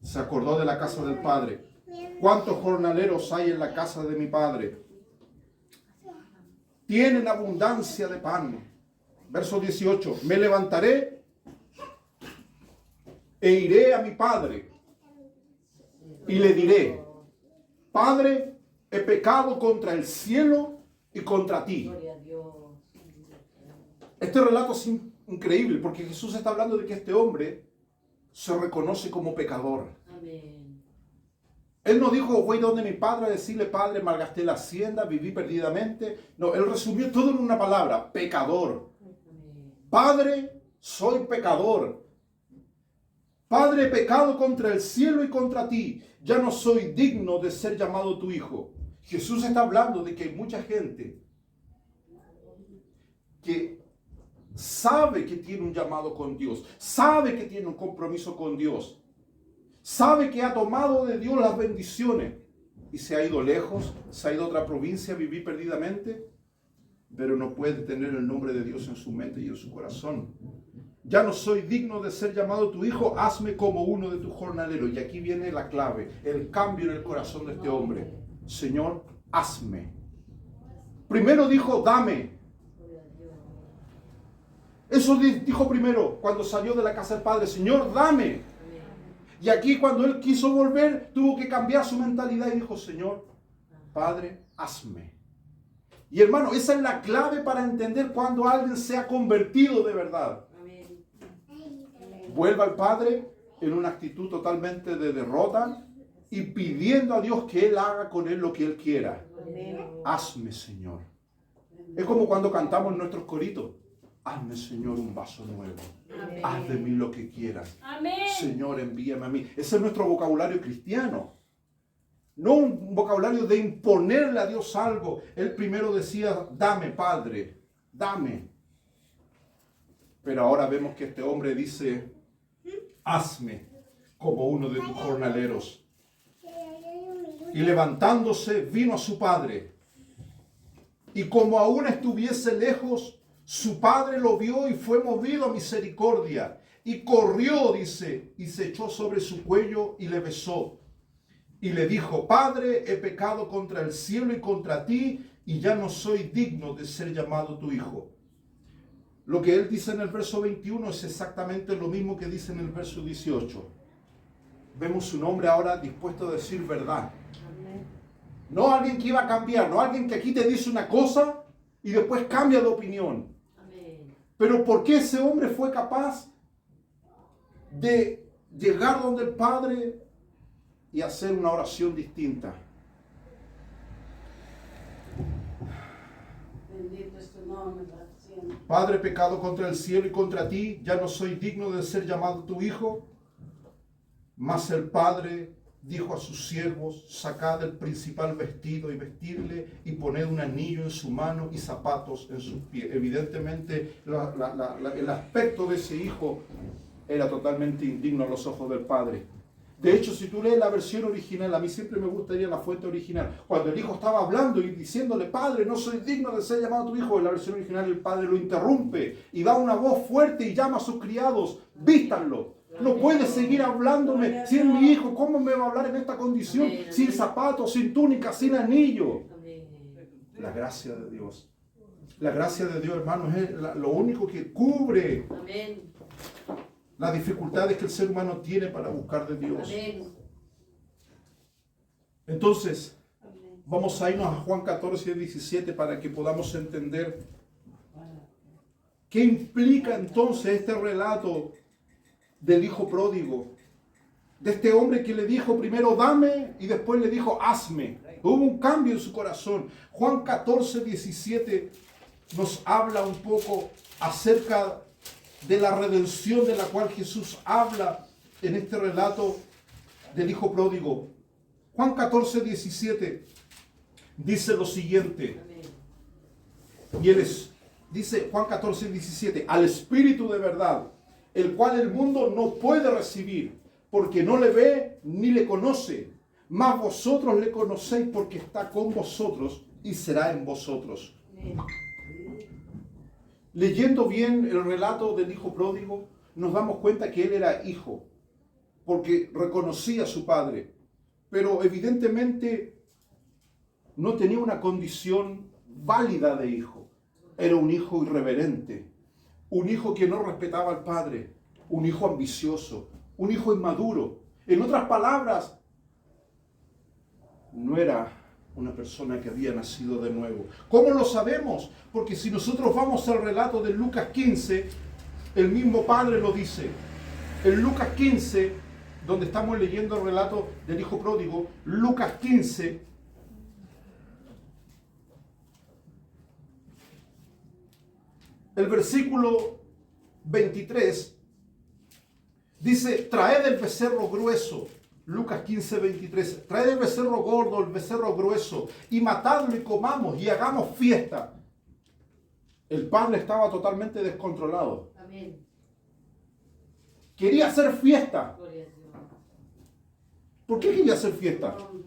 Se acordó de la casa del padre. ¿Cuántos jornaleros hay en la casa de mi padre? Tienen abundancia de pan. Verso 18. Me levantaré e iré a mi padre y le diré, Padre, he pecado contra el cielo y contra ti. Gloria a Dios. Este relato es increíble porque Jesús está hablando de que este hombre se reconoce como pecador. Amén. Él no dijo, voy donde mi padre a decirle, Padre, malgasté la hacienda, viví perdidamente. No, él resumió todo en una palabra, pecador. Amén. Padre, soy pecador. Padre, he pecado contra el cielo y contra ti. Ya no soy digno de ser llamado tu hijo. Jesús está hablando de que hay mucha gente que sabe que tiene un llamado con Dios, sabe que tiene un compromiso con Dios, sabe que ha tomado de Dios las bendiciones y se ha ido lejos, se ha ido a otra provincia a vivir perdidamente, pero no puede tener el nombre de Dios en su mente y en su corazón. Ya no soy digno de ser llamado tu hijo, hazme como uno de tus jornaleros. Y aquí viene la clave, el cambio en el corazón de este hombre. Señor, hazme. Primero dijo, dame. Gloria a Dios. Eso dijo primero cuando salió de la casa del Padre, Señor, dame. Amén. Y aquí cuando él quiso volver, tuvo que cambiar su mentalidad y dijo, Señor, Padre, hazme. Y hermano, esa es la clave para entender cuando alguien se ha convertido de verdad. Amén. Vuelva al Padre en una actitud totalmente de derrota y pidiendo a Dios que Él haga con él lo que Él quiera. Amén. Hazme, Señor. Es como cuando cantamos en nuestros coritos. Hazme, Señor, un vaso nuevo. Amén. Haz de mí lo que quieras. Amén. Señor, envíame a mí. Ese es nuestro vocabulario cristiano. No un vocabulario de imponerle a Dios algo. Él primero decía, dame, Padre, dame. Pero ahora vemos que este hombre dice, hazme como uno de tus jornaleros. Y levantándose vino a su padre. Y como aún estuviese lejos, su padre lo vio y fue movido a misericordia. Y corrió, dice, y se echó sobre su cuello y le besó. Y le dijo, Padre, he pecado contra el cielo y contra ti, y ya no soy digno de ser llamado tu hijo. Lo que él dice en el verso 21 es exactamente lo mismo que dice en el verso 18. Vemos un hombre ahora dispuesto a decir verdad. Amén. No alguien que iba a cambiar, no alguien que aquí te dice una cosa y después cambia de opinión. Amén. Pero ¿por qué ese hombre fue capaz de llegar donde el Padre y hacer una oración distinta? Bendito es tu nombre para siempre. Padre, pecado contra el cielo y contra ti, ya no soy digno de ser llamado tu hijo. Mas el Padre dijo a sus siervos, sacad el principal vestido y vestirle y poned un anillo en su mano y zapatos en sus pies. Evidentemente el aspecto de ese hijo era totalmente indigno a los ojos del Padre. De hecho, si tú lees la versión original, a mí siempre me gustaría la fuente original. Cuando el hijo estaba hablando y diciéndole, Padre, no soy digno de ser llamado tu hijo, en la versión original el Padre lo interrumpe y da una voz fuerte y llama a sus criados, vístanlo. No puede seguir hablándome, si es mi hijo, ¿cómo me va a hablar en esta condición? Sin zapatos, sin túnica, sin anillo. Amén. La gracia de Dios. La gracia de Dios, hermanos, es lo único que cubre Amén. las dificultades que el ser humano tiene para buscar de Dios. Amén. Entonces, Amén. Vamos a irnos a Juan 14, 17 para que podamos entender qué implica entonces este relato del hijo pródigo. De este hombre que le dijo primero dame y después le dijo hazme. Hubo un cambio en su corazón. Juan 14, 17 nos habla un poco acerca de la redención de la cual Jesús habla en este relato del hijo pródigo. Juan 14, 17 dice lo siguiente. Y dice Juan 14, 17, al Espíritu de verdad, el cual el mundo no puede recibir, porque no le ve ni le conoce, mas vosotros le conocéis porque está con vosotros y será en vosotros. Leyendo bien el relato del hijo pródigo, nos damos cuenta que él era hijo, porque reconocía a su padre, pero evidentemente no tenía una condición válida de hijo. Era un hijo irreverente, un hijo que no respetaba al padre, un hijo ambicioso, un hijo inmaduro. En otras palabras, no era una persona que había nacido de nuevo. ¿Cómo lo sabemos? Porque si nosotros vamos al relato de Lucas 15, el mismo padre lo dice. En Lucas 15, donde estamos leyendo el relato del hijo pródigo, Lucas 15, el versículo 23, dice, traed el becerro grueso. Lucas 15, 23. Traed el becerro gordo, el becerro grueso, y matadlo y comamos y hagamos fiesta. El padre estaba totalmente descontrolado. Amén. Quería hacer fiesta. Gloria a Dios. ¿Por qué quería hacer fiesta? Hombre.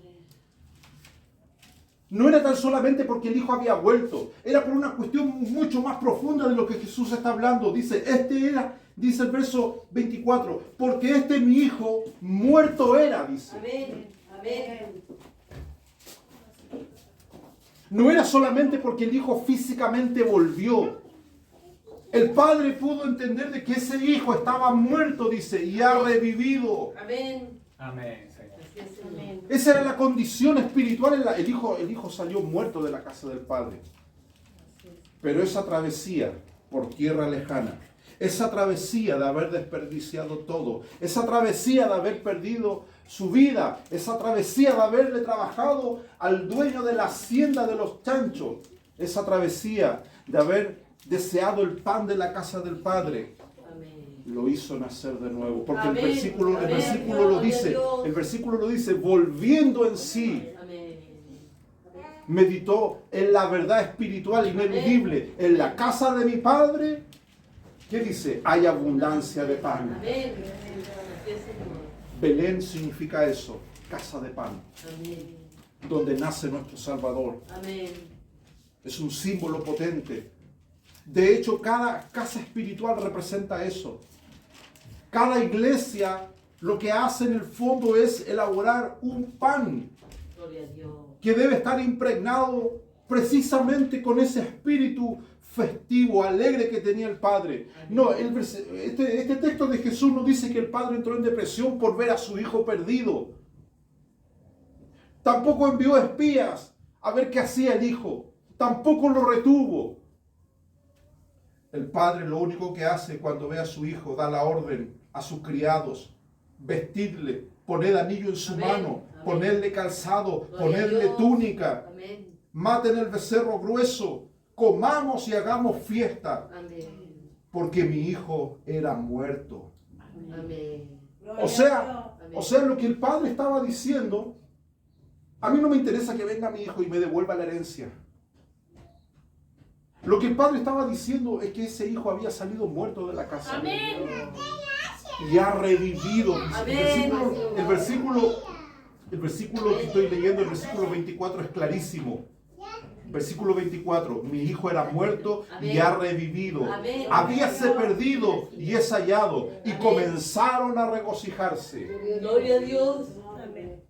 No era tan solamente porque el hijo había vuelto, era por una cuestión mucho más profunda de lo que Jesús está hablando. Dice el verso 24, porque mi hijo muerto era, dice. Amén. Amén. No era solamente porque el hijo físicamente volvió. El padre pudo entender de que ese hijo estaba muerto, dice, y ha revivido. Amén. Amén, Señor. Así es, amén. Esa era la condición espiritual. El hijo salió muerto de la casa del padre. Pero esa travesía por tierra lejana, esa travesía de haber desperdiciado todo, esa travesía de haber perdido su vida, esa travesía de haberle trabajado al dueño de la hacienda de los chanchos, esa travesía de haber deseado el pan de la casa del padre, Amén. lo hizo nacer de nuevo. Porque Amén. el versículo Amén. el versículo lo dice, volviendo en sí, Amén. meditó en la verdad espiritual ineludible, en la casa de mi padre. ¿Qué dice? Hay abundancia de pan. Amén. Así es, Señor. Belén significa eso, casa de pan, Amén. donde nace nuestro Salvador. Amén. Es un símbolo potente. De hecho, cada casa espiritual representa eso. Cada iglesia lo que hace en el fondo es elaborar un pan Gloria a Dios. que debe estar impregnado precisamente con ese espíritu festivo, alegre que tenía el Padre. No, este texto de Jesús nos dice que el Padre entró en depresión por ver a su hijo perdido. Tampoco envió espías a ver qué hacía el hijo. Tampoco lo retuvo. El Padre lo único que hace cuando ve a su hijo, da la orden a sus criados, vestirle, poner anillo en su Amén. mano, Amén. ponerle calzado, Gloria a ponerle Dios. túnica. Amén. Maten el becerro grueso, comamos y hagamos fiesta, Amén. porque mi hijo era muerto. Amén. O sea, lo que el padre estaba diciendo, a mí no me interesa que venga mi hijo y me devuelva la herencia. Lo que el padre estaba diciendo es que ese hijo había salido muerto de la casa. Amén. Y ha revivido. Amén. El versículo que estoy leyendo, el versículo 24 es clarísimo. Versículo 24, mi hijo era muerto y Amén. ha revivido. Amén. Habíase perdido y es hallado. Y Amén. comenzaron a regocijarse. Gloria a Dios. Amén.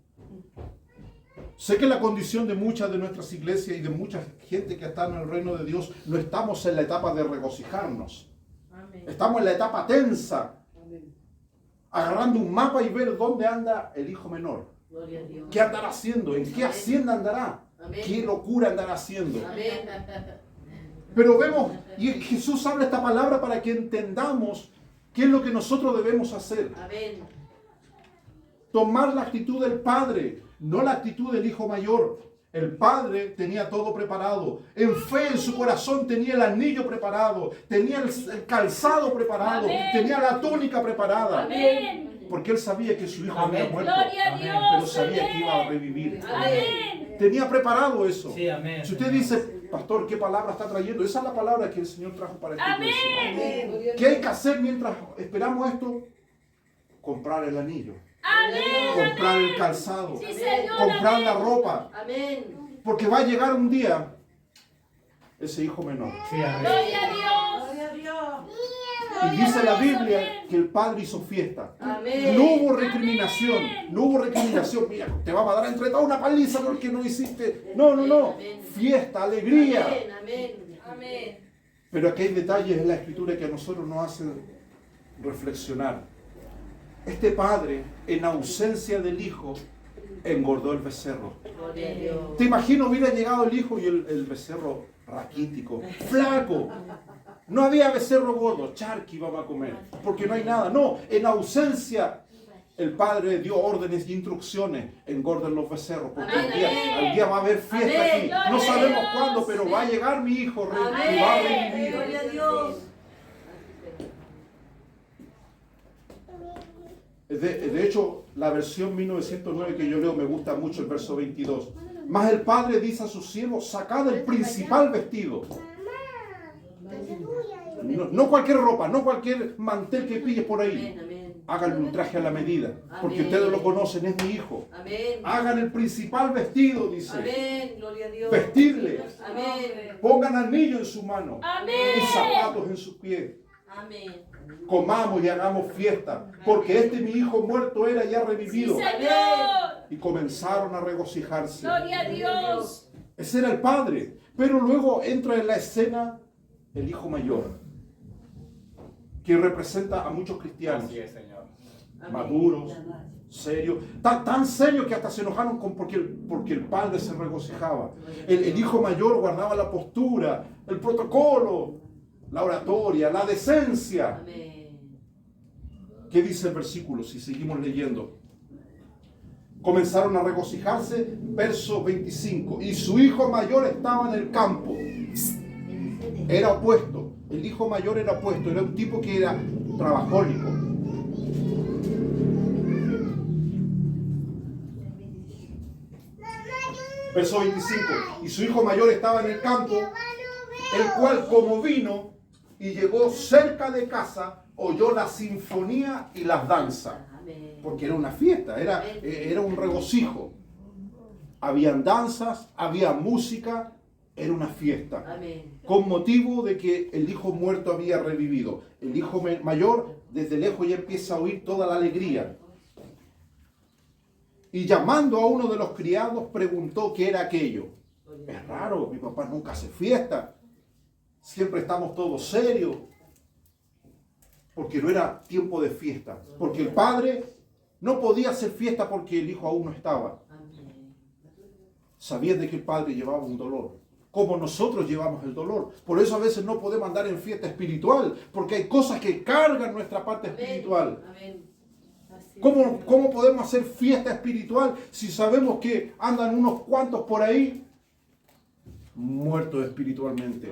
Sé que la condición de muchas de nuestras iglesias y de mucha gente que está en el reino de Dios, no estamos en la etapa de regocijarnos. Amén. Estamos en la etapa tensa, agarrando un mapa y ver dónde anda el hijo menor. Gloria a Dios. ¿Qué andará haciendo? ¿En qué hacienda andará? Amén. Qué locura andar haciendo. Amén. Pero vemos, y Jesús habla esta palabra para que entendamos qué es lo que nosotros debemos hacer. Amén. Tomar la actitud del Padre, no la actitud del Hijo mayor. El Padre tenía todo preparado. En fe, en su corazón tenía el anillo preparado, tenía el calzado preparado, Amén. tenía la túnica preparada. Amén. Porque él sabía que su hijo Amén. había muerto, Gloria a Dios. pero sabía que iba a revivir. Amén. Tenía preparado eso. Sí, amén. Si usted dice, pastor, ¿qué palabra está trayendo? Esa es la palabra que el Señor trajo para esta iglesia. Amén. ¿Qué hay que hacer mientras esperamos esto? Comprar el anillo, Amén. comprar el calzado, Sí, Señor. comprar la Amén. ropa, Amén. porque va a llegar un día ese hijo menor. Sí, amén. Gloria a Dios. Gloria a Dios. Y dice la Biblia que el padre hizo fiesta. Amén. No hubo recriminación, no hubo recriminación. Mira, te vamos a dar entre todos una paliza porque no hiciste. No, no, no. Fiesta, alegría. Amén. Amén. Amén. Pero aquí hay detalles en la escritura que a nosotros nos hacen reflexionar. Este padre, en ausencia del hijo, engordó el becerro. Gloria a Dios. Te imagino, hubiera llegado el hijo y el becerro raquítico, flaco. No había becerro gordo, charqui vamos a comer, porque no hay nada. No, en ausencia, el padre dio órdenes y instrucciones, engorden los becerros, porque al día va a haber fiesta Amén. aquí. No sabemos cuándo, pero va a llegar mi hijo y va a revivir. Gloria a Dios. De hecho, la versión 1909 que yo leo me gusta mucho el verso 22. Mas el padre dice a sus siervos, sacad el principal vestido. No cualquier ropa, no cualquier mantel que pilles por ahí. Amén. Amén. Háganle un traje a la medida, porque Amén. ustedes lo conocen, es mi hijo. Amén. Hagan el principal vestido, dice. Amén. Gloria a Dios. Vestirle. Amén. Pongan anillo en su mano Amén. y zapatos en sus pies. Amén. Comamos y hagamos fiesta, porque este mi hijo muerto era y ha Sí, revivido. Señor. Y comenzaron a regocijarse. Gloria a Dios. Ese era el padre. Pero luego entra en la escena el hijo mayor, que representa a muchos cristianos, Así es, Señor. Amén. maduros, serios, tan serios que hasta se enojaron porque el padre se regocijaba. El hijo mayor guardaba la postura, el protocolo, la oratoria, la decencia. Amén. ¿Qué dice el versículo? Si seguimos leyendo. Comenzaron a regocijarse, verso 25. Y su hijo mayor estaba en el campo. Era opuesto. El hijo mayor era opuesto. Era un tipo que era trabajólico. Verso 25. Y su hijo mayor estaba en el campo, el cual como vino y llegó cerca de casa, oyó la sinfonía y las danzas. Amén. Porque era una fiesta, era un regocijo. Habían danzas, había música, era una fiesta. Amén. Con motivo de que el hijo muerto había revivido. El hijo mayor desde lejos ya empieza a oír toda la alegría. Y llamando a uno de los criados preguntó qué era aquello. Es raro, mi papá nunca hace fiesta. Siempre estamos todos serios. Porque no era tiempo de fiesta. Porque el padre no podía hacer fiesta porque el hijo aún no estaba. Amén. Sabían de que el padre llevaba un dolor. Como nosotros llevamos el dolor. Por eso a veces no podemos andar en fiesta espiritual. Porque hay cosas que cargan nuestra parte espiritual. Amén. Así ¿Cómo podemos hacer fiesta espiritual si sabemos que andan unos cuantos por ahí muertos espiritualmente?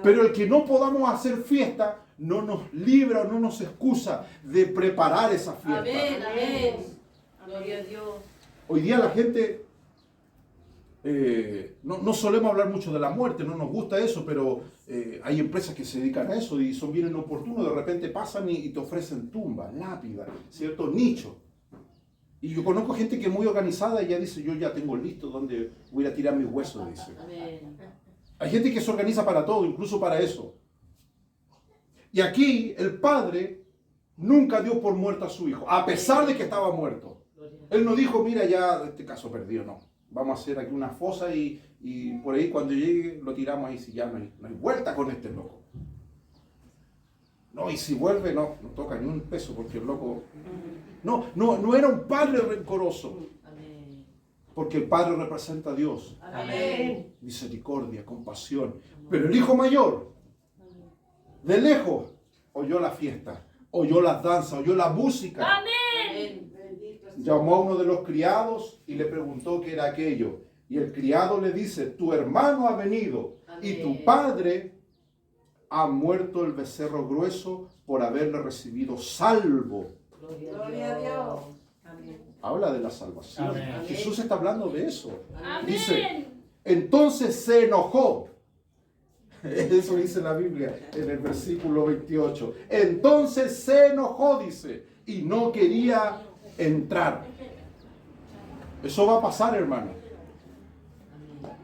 Pero el que no podamos hacer fiesta no nos libra o no nos excusa de preparar esa fiesta. Amén. Amén. Gloria a Dios. Hoy día la gente, no solemos hablar mucho de la muerte, no nos gusta eso, pero hay empresas que se dedican a eso y son bien inoportunos, de repente pasan y te ofrecen tumbas, lápidas, ¿cierto? Nicho. Y yo conozco gente que es muy organizada y ya dice, yo ya tengo listo donde voy a tirar mis huesos, dice. Amén. Hay gente que se organiza para todo, incluso para eso. Y aquí el padre nunca dio por muerto a su hijo, a pesar de que estaba muerto. Él no dijo, mira, ya este caso perdido, no. Vamos a hacer aquí una fosa y por ahí cuando llegue lo tiramos ahí, si ya no hay vuelta con este loco. No, y si vuelve, no toca ni un peso porque el loco... No era un padre rencoroso. Amén. Porque el Padre representa a Dios. Amén. Misericordia, compasión. Pero el hijo mayor, de lejos, oyó la fiesta, oyó las danzas, oyó la música. Amén. Llamó a uno de los criados y le preguntó qué era aquello. Y el criado le dice, tu hermano ha venido y tu padre ha muerto el becerro grueso por haberle recibido salvo. Gloria a Dios. Amén. Habla de la salvación. Amén. Jesús está hablando de eso. Dice, Amén. entonces se enojó. Eso dice la Biblia en el versículo 28. Entonces se enojó, dice, y no quería entrar. Eso va a pasar, hermano.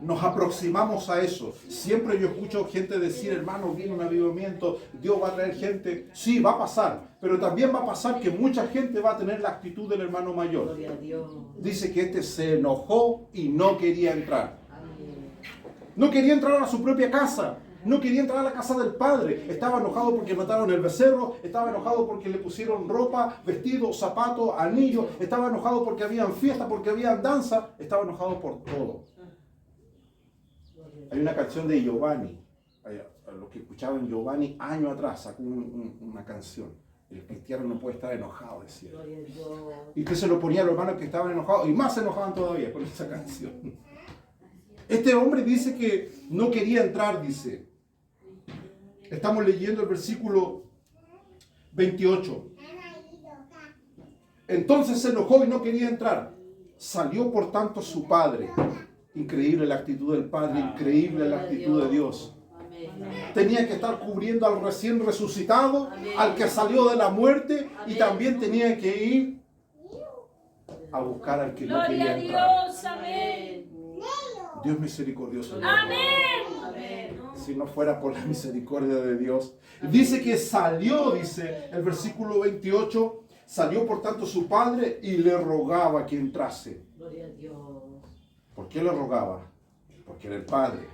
Nos aproximamos a eso. Siempre yo escucho gente decir, hermano, viene un avivamiento, Dios va a traer gente. Sí, va a pasar, pero también va a pasar que mucha gente va a tener la actitud del hermano mayor. Gloria a Dios. Dice que este se enojó y no quería entrar. Amén. No quería entrar a su propia casa. No quería entrar a la casa del padre. Estaba enojado porque mataron el becerro. Estaba enojado porque le pusieron ropa, vestidos, zapatos, anillos. Estaba enojado porque habían fiesta, porque habían danza. Estaba enojado por todo. Hay una canción de Giovanni. Los que escuchaban Giovanni años atrás sacó una canción. El cristiano no puede estar enojado, decía. Gloria a Dios. Y usted se lo ponía a los hermanos que estaban enojados y más se enojaban todavía con esa canción. Este hombre dice que no quería entrar, dice. Estamos leyendo el versículo 28. Entonces se enojó y no quería entrar. Salió por tanto su padre. Increíble la actitud del Padre, increíble la actitud de Dios. Amén. Tenía que estar cubriendo al recién resucitado, al que salió de la muerte, y también tenía que ir a buscar al que no Gloria quería a entrar. Dios. Amén. Dios misericordioso. Amén. Amén. Si no fuera por la misericordia de Dios. Dice que salió, dice el versículo 28, salió por tanto su padre y le rogaba que entrase. Gloria a Dios. ¿Por qué le rogaba? Porque era el Padre.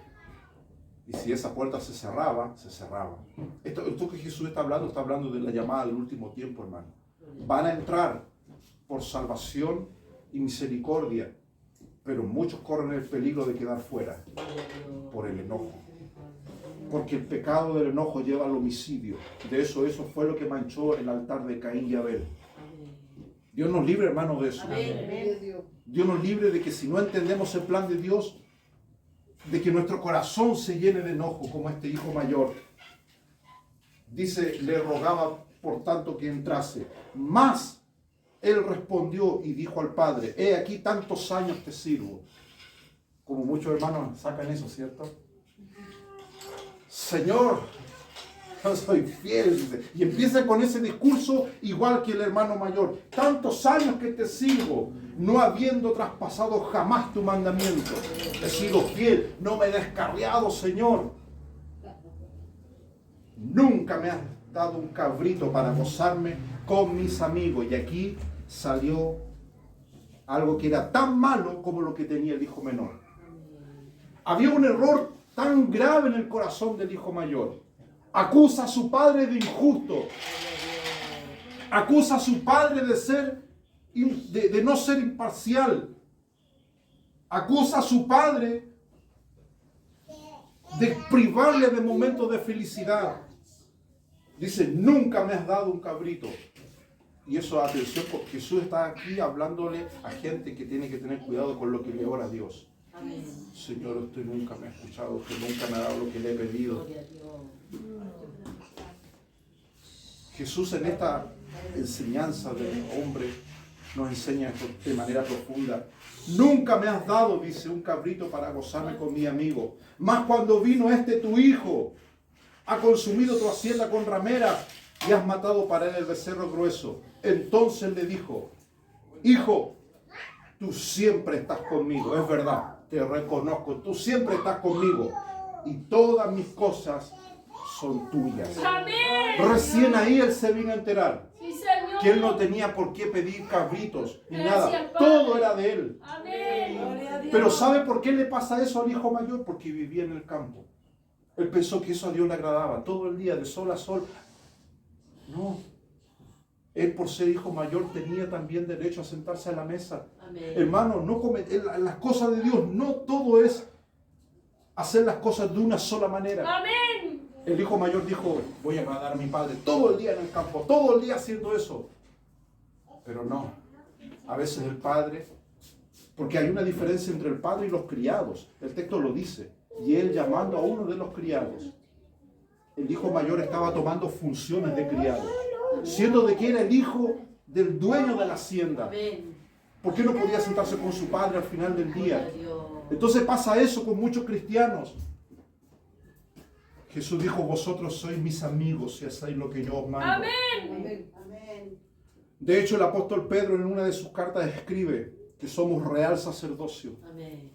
Y si esa puerta se cerraba, se cerraba. Esto que Jesús está hablando de la llamada del último tiempo, hermano. Van a entrar por salvación y misericordia, pero muchos corren el peligro de quedar fuera por el enojo. Porque el pecado del enojo lleva al homicidio. De eso fue lo que manchó el altar de Caín y Abel. Dios nos libre, hermano, de eso. Amén. Dios nos libre de que si no entendemos el plan de Dios, de que nuestro corazón se llene de enojo como este hijo mayor. Dice, le rogaba por tanto que entrase. Mas él respondió y dijo al padre, he aquí tantos años te sirvo. Como muchos hermanos sacan eso, ¿cierto? Señor, yo soy fiel. Dice. Y empieza con ese discurso igual que el hermano mayor. Tantos años que te sirvo, no habiendo traspasado jamás tu mandamiento. He sido fiel, no me he descarriado, Señor. Nunca me has dado un cabrito para gozarme con mis amigos. Y aquí salió algo que era tan malo como lo que tenía el hijo menor. Había un error tan grave en el corazón del hijo mayor. Acusa a su padre de injusto. Acusa a su padre de no ser imparcial. Acusa a su padre de privarle de momentos de felicidad. Dice, nunca me has dado un cabrito. Y eso, atención, porque Jesús está aquí hablándole a gente que tiene que tener cuidado con lo que le ora a Dios. Amén. Señor, usted nunca me ha escuchado, usted nunca me ha dado lo que le he pedido. Gloria a Dios. Jesús en esta enseñanza del hombre nos enseña esto de manera profunda. Nunca me has dado, dice, un cabrito para gozarme con mi amigo. Mas cuando vino tu hijo, ha consumido tu hacienda con ramera y has matado para él el becerro grueso. Entonces le dijo, hijo, tú siempre estás conmigo. Es verdad, te reconozco, tú siempre estás conmigo. Y todas mis cosas son tuyas. Amén. Recién ahí él se vino a enterar Sí, Señor. que él no tenía por qué pedir cabritos ni Gracias, nada. Padre. Todo era de él. Amén. Gloria a Dios. Pero ¿sabe por qué le pasa eso al hijo mayor? Porque vivía en el campo. Él pensó que eso a Dios le agradaba. Todo el día, de sol a sol. No. Él, por ser hijo mayor, tenía también derecho a sentarse a la mesa. Amén. Hermano, las cosas de Dios, no todo es hacer las cosas de una sola manera. Amén. El hijo mayor dijo, voy a agradar a mi padre todo el día en el campo, todo el día haciendo eso. Pero no, a veces el padre, porque hay una diferencia entre el padre y los criados, el texto lo dice, y él llamando a uno de los criados, el hijo mayor estaba tomando funciones de criado, siendo de que era el hijo del dueño de la hacienda. Amén. ¿Por qué no podía sentarse con su padre al final del Gloria día? a Dios. Entonces pasa eso con muchos cristianos. Jesús dijo, vosotros sois mis amigos si hacéis lo que yo os mando. Amén. Amén. De hecho, el apóstol Pedro en una de sus cartas escribe que somos real sacerdocio, Amén.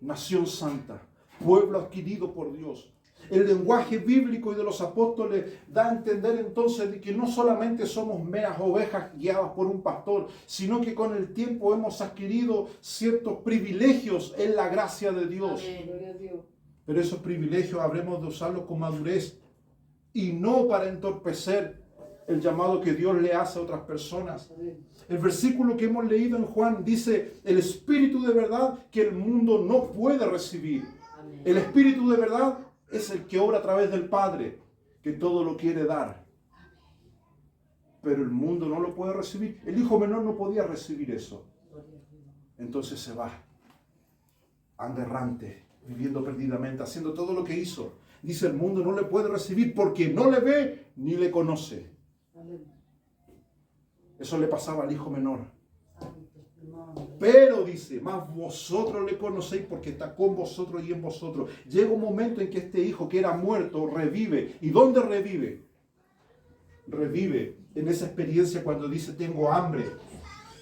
nación santa, pueblo adquirido por Dios. El lenguaje bíblico y de los apóstoles da a entender entonces de que no solamente somos meras ovejas guiadas por un pastor, sino que con el tiempo hemos adquirido ciertos privilegios en la gracia de Dios. Amén. Gloria a Dios. Pero esos privilegios habremos de usarlos con madurez y no para entorpecer el llamado que Dios le hace a otras personas. El versículo que hemos leído en Juan dice, el Espíritu de verdad que el mundo no puede recibir. Amén. El Espíritu de verdad es el que obra a través del Padre, que todo lo quiere dar. Pero el mundo no lo puede recibir. El hijo menor no podía recibir eso. Gloria a Dios. Entonces se va, anda errante, viviendo perdidamente, haciendo todo lo que hizo. Dice, el mundo no le puede recibir porque no le ve ni le conoce. Amén. Eso le pasaba al hijo menor. Santo es tu nombre. Pero dice, más vosotros le conocéis porque está con vosotros y en vosotros. Llega un momento en que este hijo que era muerto revive. ¿Y dónde revive? Revive en esa experiencia cuando dice, tengo hambre.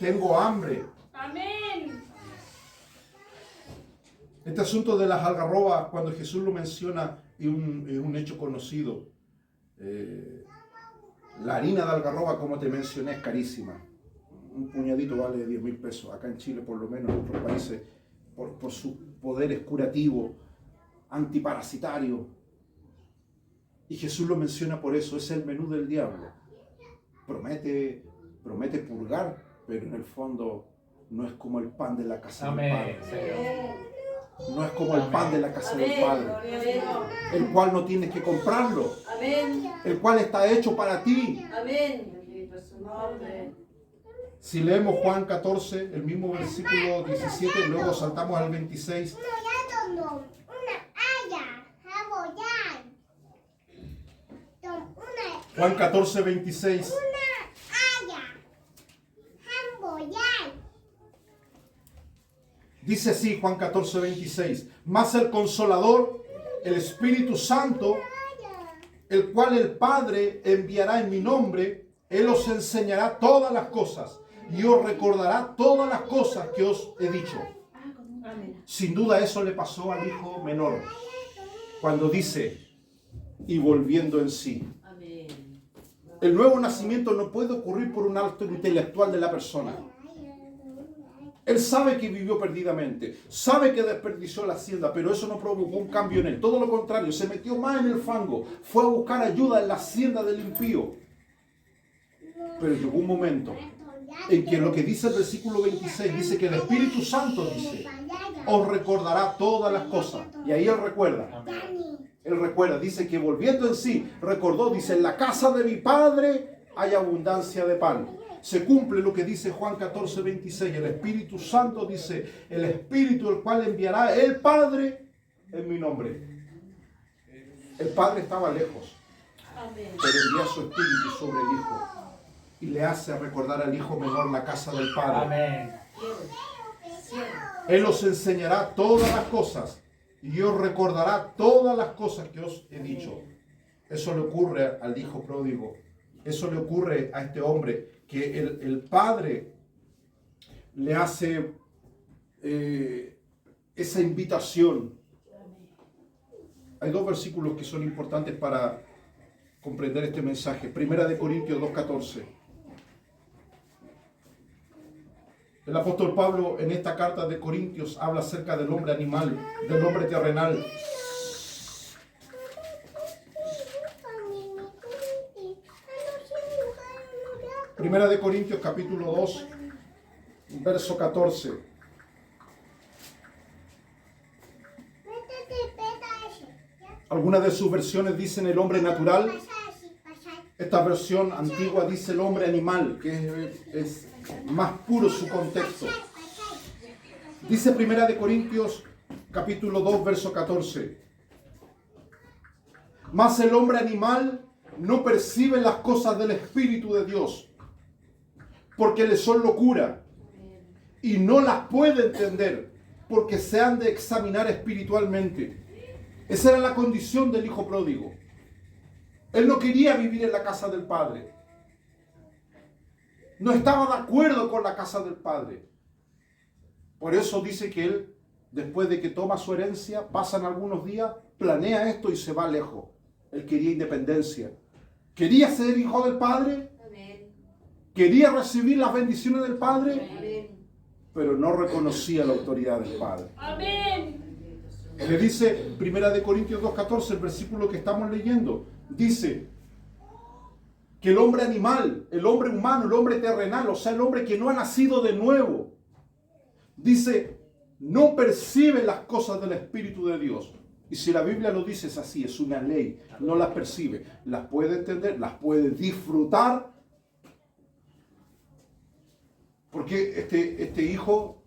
Tengo hambre. Amén. Este asunto de las algarrobas, cuando Jesús lo menciona, es un hecho conocido. La harina de algarroba, como te mencioné, es carísima. Un puñadito vale 10.000 pesos. Acá en Chile, por lo menos, en otros países, por sus poderes curativos, antiparasitarios. Y Jesús lo menciona por eso, es el menú del diablo. Promete purgar, pero en el fondo no es como el pan de la casa del Amén. Padre. No es como el pan de la casa del Amén. Padre, Gloria a Dios. el cual no tienes que comprarlo, Amén. el cual está hecho para ti. Amén. Bendito es su nombre. Si leemos Juan 14, el mismo versículo 17, luego saltamos al 26. Juan 14, 26. Dice así Juan 14, 26. Mas el Consolador, el Espíritu Santo, el cual el Padre enviará en mi nombre, Él os enseñará todas las cosas y os recordará todas las cosas que os he dicho. Amén. Sin duda eso le pasó al hijo menor cuando dice, y volviendo en sí. Amén. El nuevo nacimiento no puede ocurrir por un acto intelectual de la persona. Él sabe que vivió perdidamente, sabe que desperdició la hacienda, pero eso no provocó un cambio en él. Todo lo contrario, se metió más en el fango, fue a buscar ayuda en la hacienda del impío. Pero llegó un momento en que lo que dice el versículo 26, dice que el Espíritu Santo, dice, os recordará todas las cosas. Y ahí él recuerda. Él recuerda, dice que volviendo en sí, recordó, dice, en la casa de mi Padre hay abundancia de pan. Se cumple lo que dice Juan 14, 26. El Espíritu Santo dice, el Espíritu el cual enviará el Padre en mi nombre. El Padre estaba lejos, Amén. pero envía su Espíritu sobre el Hijo y le hace recordar al Hijo menor la casa del Padre. Amén. Él os enseñará todas las cosas y os recordará todas las cosas que os he dicho. Eso le ocurre al hijo pródigo. Eso le ocurre a este hombre, que el padre le hace esa invitación. Hay dos versículos que son importantes para comprender este mensaje. Primera de Corintios 2:14. El apóstol Pablo en esta carta de Corintios habla acerca del hombre animal, del hombre terrenal. Primera de Corintios capítulo 2, verso 14. Algunas de sus versiones dicen el hombre natural. Esta versión antigua dice el hombre animal, que es más puro su contexto. Dice Primera de Corintios capítulo 2, verso 14. Mas el hombre animal no percibe las cosas del Espíritu de Dios, porque le son locura, y no las puede entender, porque se han de examinar espiritualmente. Esa era la condición del hijo pródigo. Él no quería vivir en la casa del Padre. No estaba de acuerdo con la casa del Padre. Por eso dice que él, después de que toma su herencia, pasan algunos días, planea esto y se va lejos. Él quería independencia. Quería ser hijo del Padre. Amén. Quería recibir las bendiciones del Padre. Amén. Pero no reconocía la autoridad del Padre. Amén. Le dice Primera de Corintios 2:14, el versículo que estamos leyendo. Dice que el hombre animal, el hombre humano, el hombre terrenal, o sea, el hombre que no ha nacido de nuevo, dice, no percibe las cosas del Espíritu de Dios. Y si la Biblia lo dice, es así, es una ley. No las percibe, las puede entender, las puede disfrutar. Porque este hijo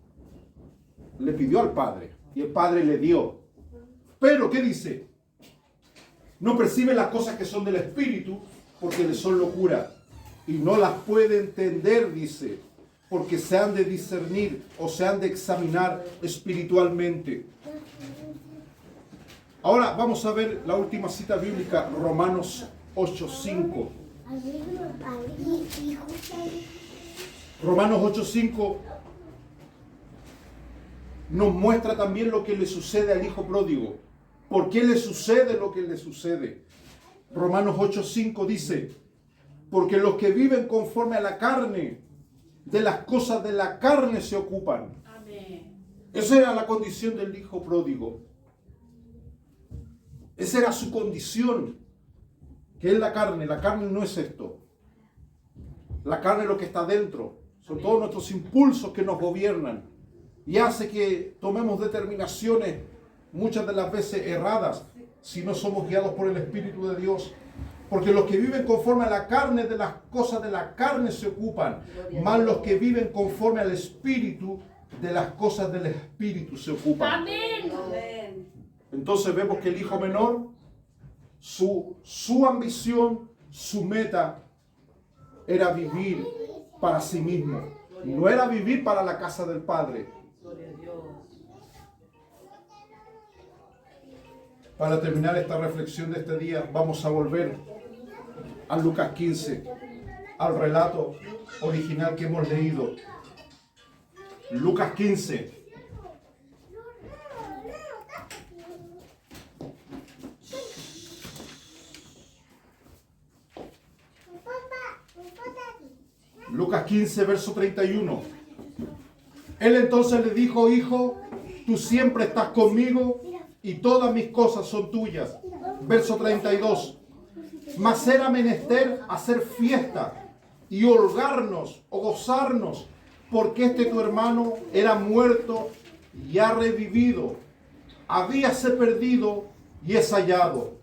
le pidió al Padre y el Padre le dio. Pero, ¿qué dice? No percibe las cosas que son del Espíritu porque le son locura. Y no las puede entender, dice, porque se han de discernir o se han de examinar espiritualmente. Ahora vamos a ver la última cita bíblica, Romanos 8:5. Romanos 8:5 nos muestra también lo que le sucede al hijo pródigo. ¿Por qué le sucede lo que le sucede? Romanos 8:5 dice, porque los que viven conforme a la carne, de las cosas de la carne se ocupan. Amén. Esa era la condición del hijo pródigo. Esa era su condición, que es la carne. La carne no es esto. La carne es lo que está dentro. Son todos nuestros impulsos que nos gobiernan y hace que tomemos determinaciones muchas de las veces erradas si no somos guiados por el Espíritu de Dios. Porque los que viven conforme a la carne, de las cosas de la carne se ocupan, más los que viven conforme al Espíritu, de las cosas del Espíritu se ocupan. Amén. Amén. Entonces vemos que el hijo menor, su ambición, su meta era vivir para sí mismo. No era vivir para la casa del Padre. Gloria a Dios. Para terminar esta reflexión de este día, vamos a volver a Lucas 15, al relato original que hemos leído. Lucas 15. Lucas 15, verso 31. Él entonces le dijo, hijo, tú siempre estás conmigo y todas mis cosas son tuyas. Verso 32. Mas era menester hacer fiesta y holgarnos o gozarnos, porque este tu hermano era muerto y ha revivido, habíase perdido y es hallado.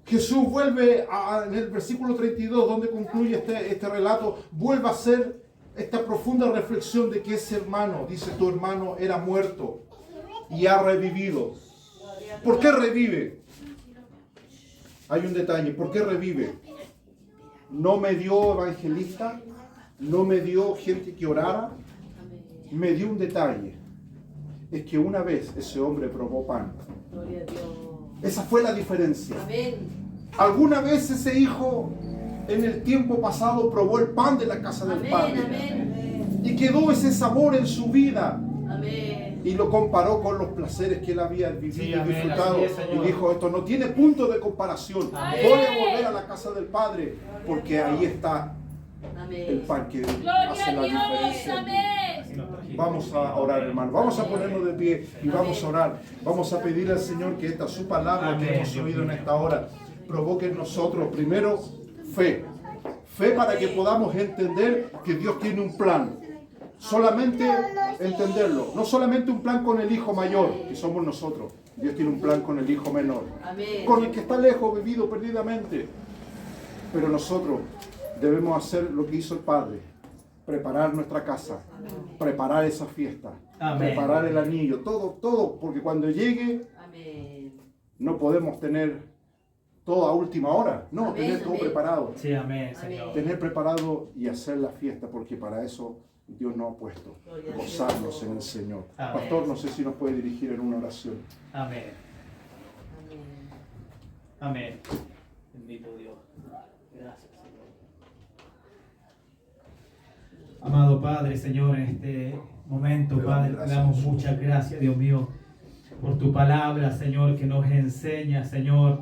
Jesús vuelve en el versículo 32, donde concluye este relato, vuelve a hacer esta profunda reflexión de que ese hermano, dice, tu hermano era muerto y ha revivido. ¿Por qué revive? Hay un detalle, ¿por qué revive? No me dio evangelista, no me dio gente que orara, me dio un detalle. Es que una vez ese hombre probó pan. Gloria a Dios. Esa fue la diferencia. Amén. ¿Alguna vez ese hijo en el tiempo pasado probó el pan de la casa del Amén. Padre? Amén. Y quedó ese sabor en su vida. Amén. Y lo comparó con los placeres que él había vivido Sí, y amén, disfrutado. así es, Señor. Y dijo, esto no tiene punto de comparación. Amén. Voy a volver a la casa del Padre, porque ahí está el Amén. pan que Gloria hace la a Dios. diferencia. Amén. Vamos a orar, hermano. Vamos a ponernos de pie y vamos a orar. Vamos a pedirle al Señor que esta su palabra que Amén. hemos oído en esta hora provoque en nosotros primero fe. Fe para que podamos entender que Dios tiene un plan. Solamente entenderlo. No solamente un plan con el hijo mayor, que somos nosotros. Dios tiene un plan con el hijo menor. Amén. Con el que está lejos, vivido perdidamente. Pero nosotros debemos hacer lo que hizo el Padre. Preparar nuestra casa. Preparar esa fiesta. Amén. Preparar el anillo. Todo. Porque cuando llegue, Amén. no podemos tener todo a última hora. No, Amén, tener todo amén. preparado. Sí, amén, Señor. Tener preparado y hacer la fiesta, porque para eso Dios nos ha puesto. Gloria a Gozarnos Dios. en el Señor. Amén. Pastor, no sé si nos puede dirigir en una oración. Amén. Amén. Amén. Bendito Dios. Gracias, Señor. Amado Padre, Señor, en este momento, Padre, te damos muchas gracias, Dios mío, por tu palabra, Señor, que nos enseña, Señor,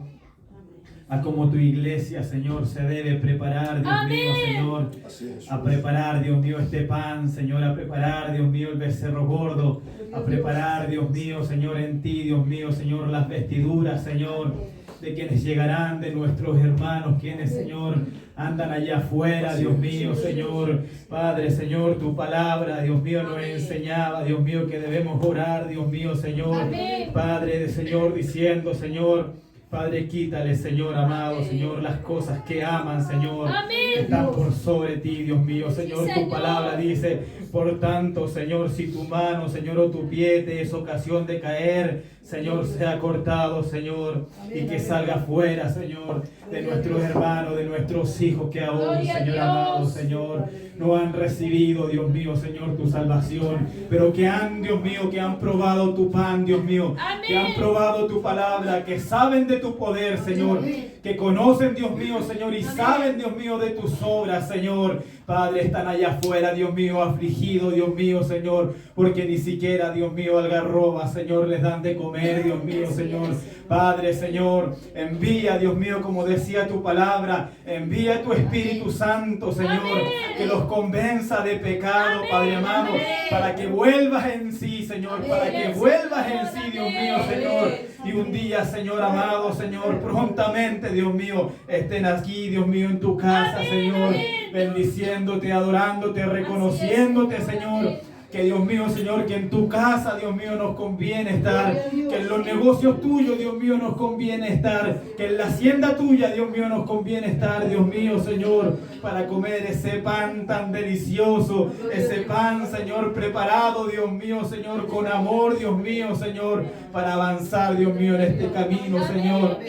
a cómo tu iglesia, Señor, se debe preparar, Dios mío, Señor, Así es. a preparar, Dios mío, este pan, Señor, a preparar, Dios mío, el becerro gordo, a preparar, Dios mío, Señor, en ti, Dios mío, Señor, las vestiduras, Señor, de quienes llegarán, de nuestros hermanos, quienes, Señor, andan allá afuera, Dios mío, Señor, Padre, Señor, tu palabra, Dios mío, nos enseñaba, Dios mío, que debemos orar, Dios mío, Señor, Padre, Señor, diciendo, Señor, Padre, quítale, Señor amado, Señor, las cosas que aman, Señor, que están por sobre ti, Dios mío, Señor, tu palabra dice, por tanto, Señor, si tu mano, Señor, o tu pie te es ocasión de caer, Señor, sea cortado, Señor, y que salga fuera, Señor, de nuestros hermanos, de nuestros hijos que aún, Señor amado, Señor, no han recibido, Dios mío, Señor, tu salvación, pero que han, Dios mío, que han probado tu pan, Dios mío, que han probado tu palabra, que saben de tu poder, Señor, que conocen, Dios mío, Señor, y saben, Dios mío, de tus obras, Señor. Padre, están allá afuera, Dios mío, afligidos, Dios mío, Señor, porque ni siquiera, Dios mío, algarroba, Señor, les dan de comer, Dios mío, Señor. Padre, Señor, envía, Dios mío, como decía tu palabra, envía tu Espíritu Santo, Señor, que los convenza de pecado, Padre amado, para que vuelvas en sí, Señor, para que vuelvas en sí, Dios mío, Señor. Y un día, Señor amado, Señor, prontamente, Dios mío, estén aquí, Dios mío, en tu casa, Señor, bendiciéndote, adorándote, reconociéndote, Señor. Que Dios mío, Señor, que en tu casa, Dios mío, nos conviene estar. Que en los negocios tuyos, Dios mío, nos conviene estar. Que en la hacienda tuya, Dios mío, nos conviene estar, Dios mío, Señor, para comer ese pan tan delicioso. Ese pan, Señor, preparado, Dios mío, Señor, con amor, Dios mío, Señor, para avanzar, Dios mío, en este camino, Señor,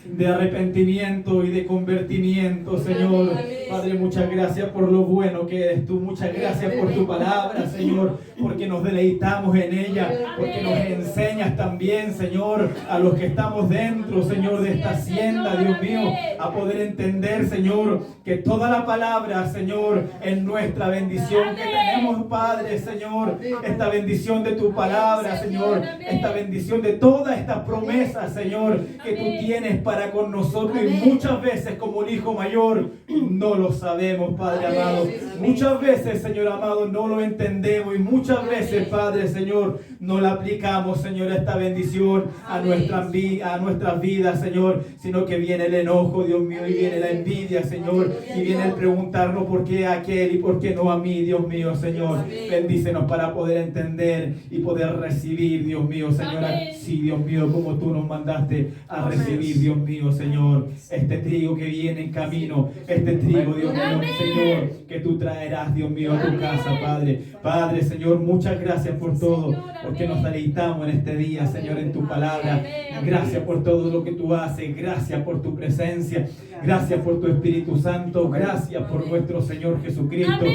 de arrepentimiento y de convertimiento, Señor. Padre, muchas gracias por lo bueno que eres tú. Muchas gracias por tu palabra, Señor, porque nos deleitamos en ella, porque nos enseñas también, Señor, a los que estamos dentro, Señor, de esta hacienda, Dios mío, a poder entender, Señor, que toda la palabra, Señor, es nuestra bendición que tenemos, Padre, Señor, esta bendición de tu palabra, Señor, esta bendición de toda esta promesa, Señor, que tú tienes para con nosotros. Y muchas veces, como el hijo mayor, no lo sabemos, Padre amado. Muchas veces, Señor amado, no lo entendemos, y muchas veces, Padre, Señor, no la aplicamos, Señor, esta bendición a nuestras vidas, Señor, sino que viene el enojo, Dios mío, y viene la envidia, Señor, y viene el preguntarnos por qué a aquel y por qué no a mí, Dios mío, Señor. Bendícenos para poder entender y poder recibir, Dios mío, Señor, así, Dios mío, como tú nos mandaste a recibir, Dios mío, Señor, este trigo que viene en camino, este trigo, Dios mío, Señor, que tú traerás, Dios mío, a tu casa, Padre. Padre, Señor, muchas gracias por todo, porque nos deleitamos en este día, Señor, en tu palabra. Gracias por todo lo que tú haces, gracias por tu presencia, gracias por tu Espíritu Santo, gracias por nuestro Señor Jesucristo.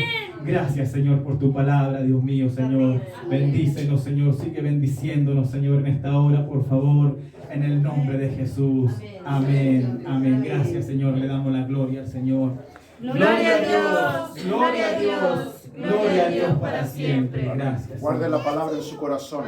Gracias, Señor, por tu palabra, Dios mío, Señor. Bendícenos, Señor, sigue bendiciéndonos, Señor, en esta hora, por favor, en el nombre de Jesús. Amén, amén. Gracias, Señor, le damos la gloria al Señor. Gloria a Dios, gloria a Dios, gloria a Dios para siempre. Gracias. Guarde la palabra en su corazón.